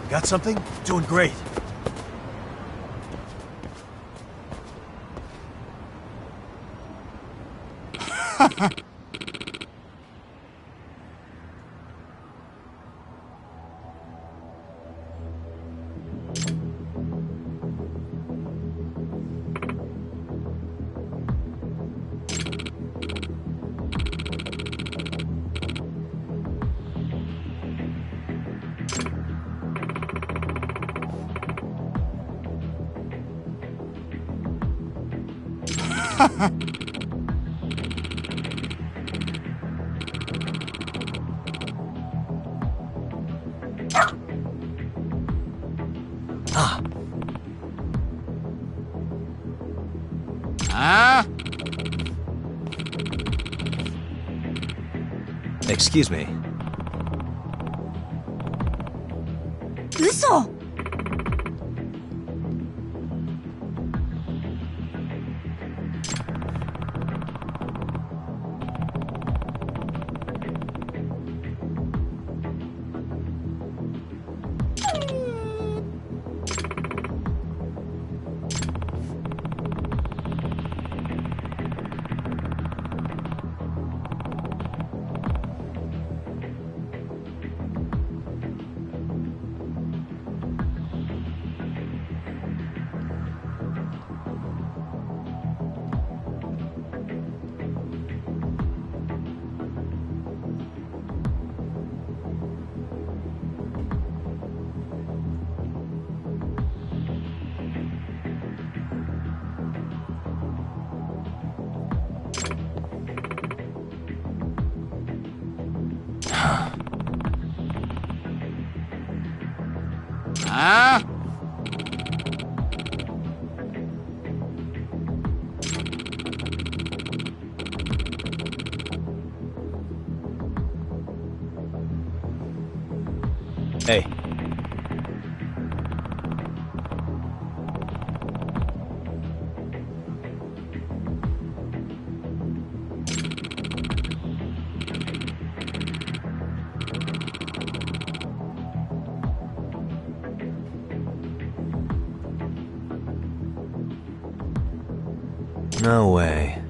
Got something? Doing great. Excuse me. 嘘。Hey. No way.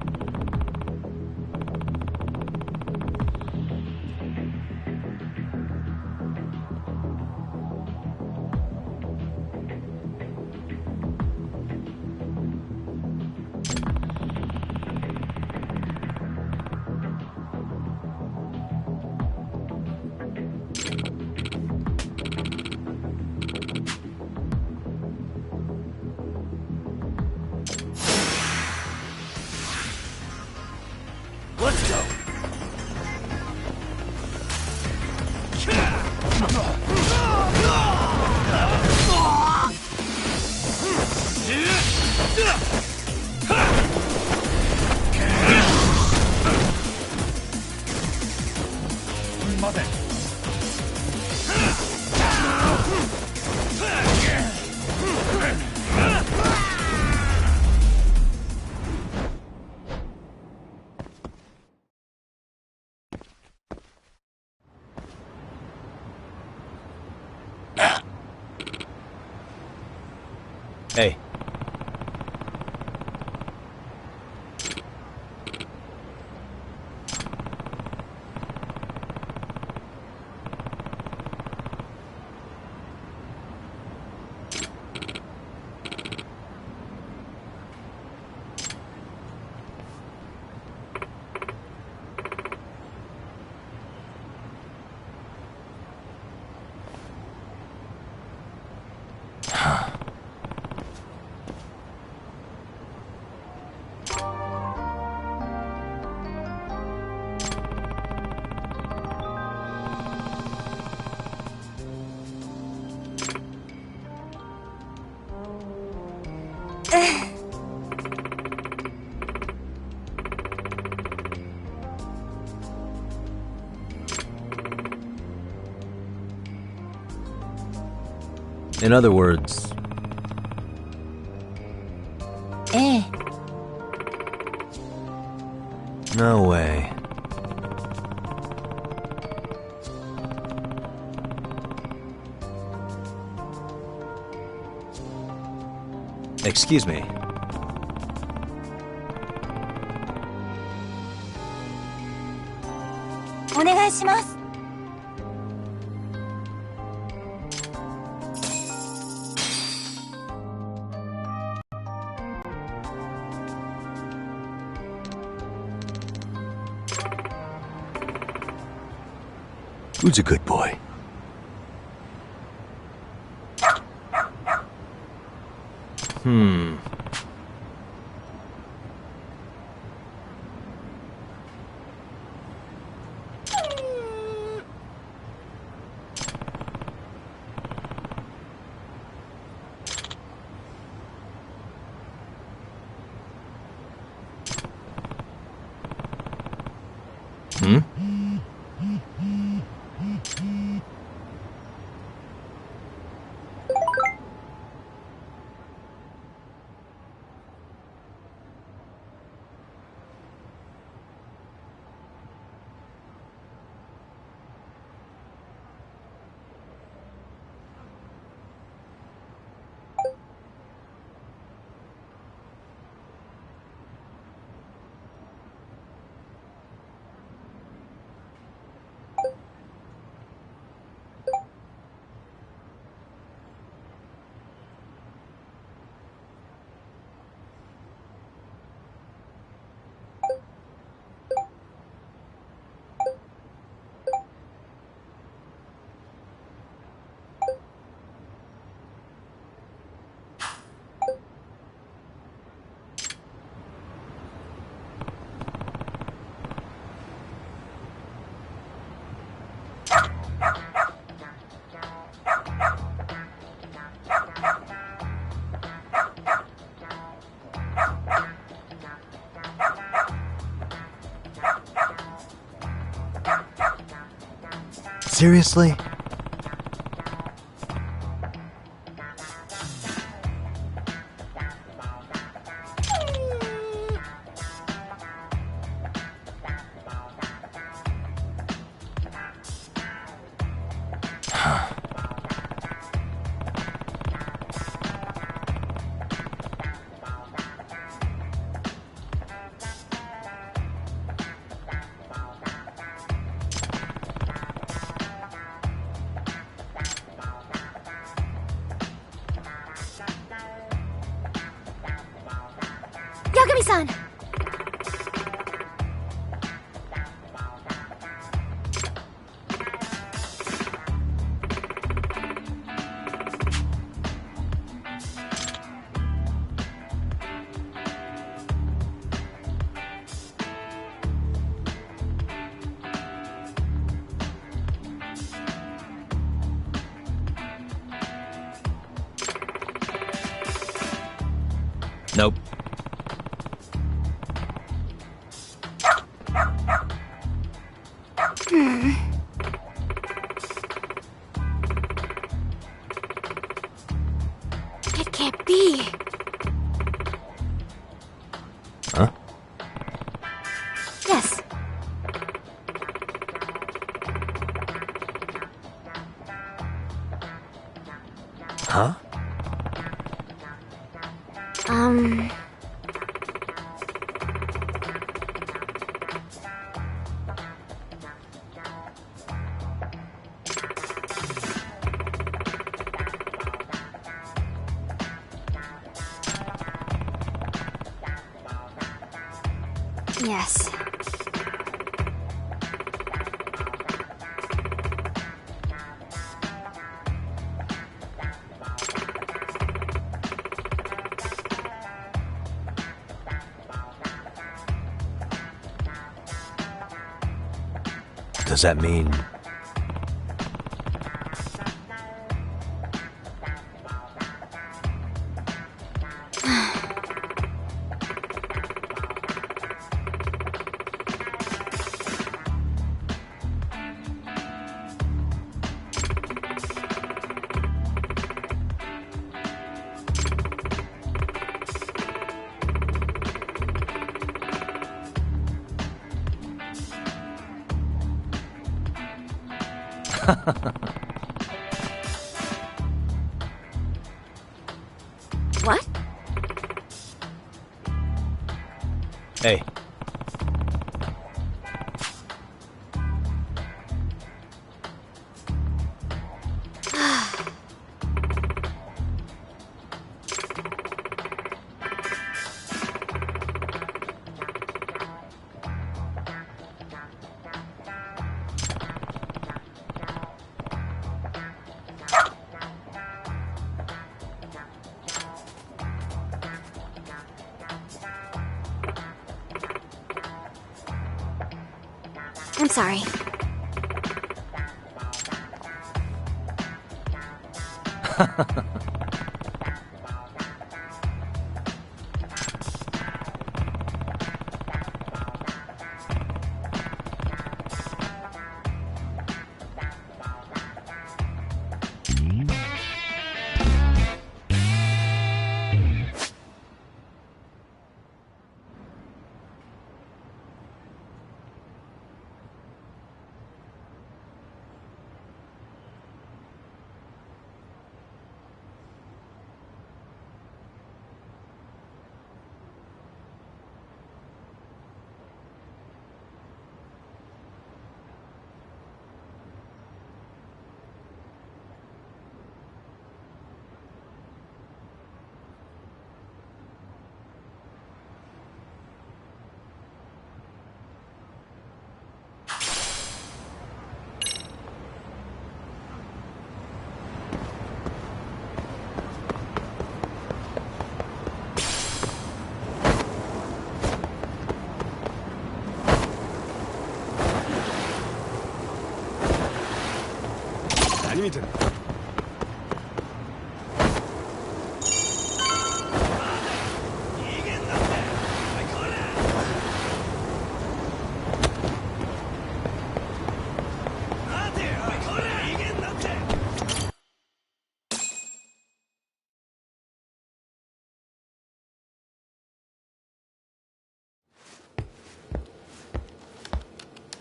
Let's go. Hey. In other words... No way. Excuse me. Who's a good boy? Seriously? Yagami-san! Nope. It can't be. Huh? Yes. Huh? Yes. Does that mean... What? Hey. I'm sorry.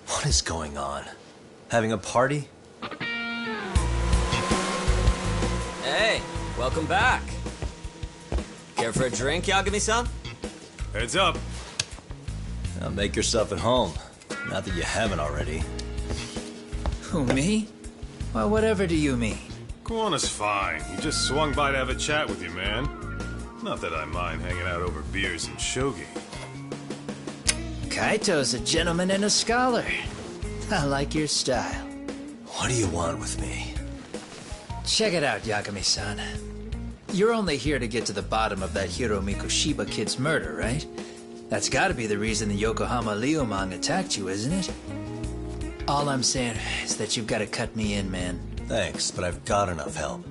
What is going on? Having a party? Hey, welcome back. Care for a drink, Yagami-san? Heads up. Now make yourself at home. Not that you haven't already. Who, me? Well, whatever do you mean? Kuwana's fine. He just swung by to have a chat with you, man. Not that I mind hanging out over beers and shogi. Kaito's a gentleman and a scholar. I like your style. What do you want with me? Check it out, Yagami-san. You're only here to get to the bottom of that Hiro Mikoshiba kid's murder, right? That's gotta be the reason the Yokohama Liumang attacked you, isn't it? All I'm saying is that you've gotta cut me in, man. Thanks, but I've got enough help.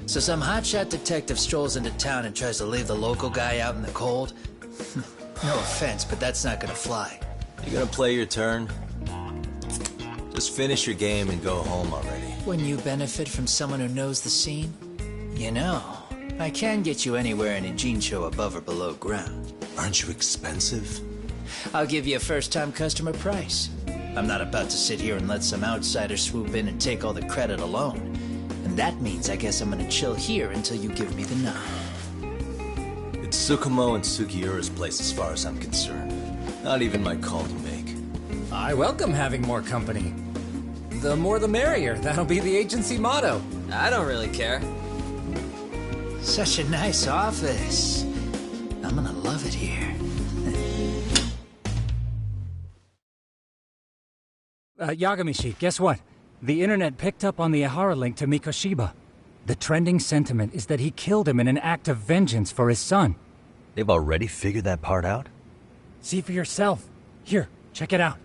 So some hotshot detective strolls into town and tries to leave the local guy out in the cold? No offense, but that's not gonna fly. You gonna play your turn? Just finish your game and go home already. Wouldn't you benefit from someone who knows the scene? You know, I can get you anywhere in a Jincho above or below ground. Aren't you expensive? I'll give you a first-time customer price. I'm not about to sit here and let some outsider swoop in and take all the credit alone. And that means I guess I'm gonna chill here until you give me the nod. It's Tsukumo and Sugiura's place as far as I'm concerned. Not even my call to make. I welcome having more company. The more the merrier. That'll be the agency motto. I don't really care. Such a nice office. I'm gonna love it here. Yagami-shi, guess what? The internet picked up on the Ihara link to Mikoshiba. The trending sentiment is that he killed him in an act of vengeance for his son. They've already figured that part out? See for yourself. Here, check it out.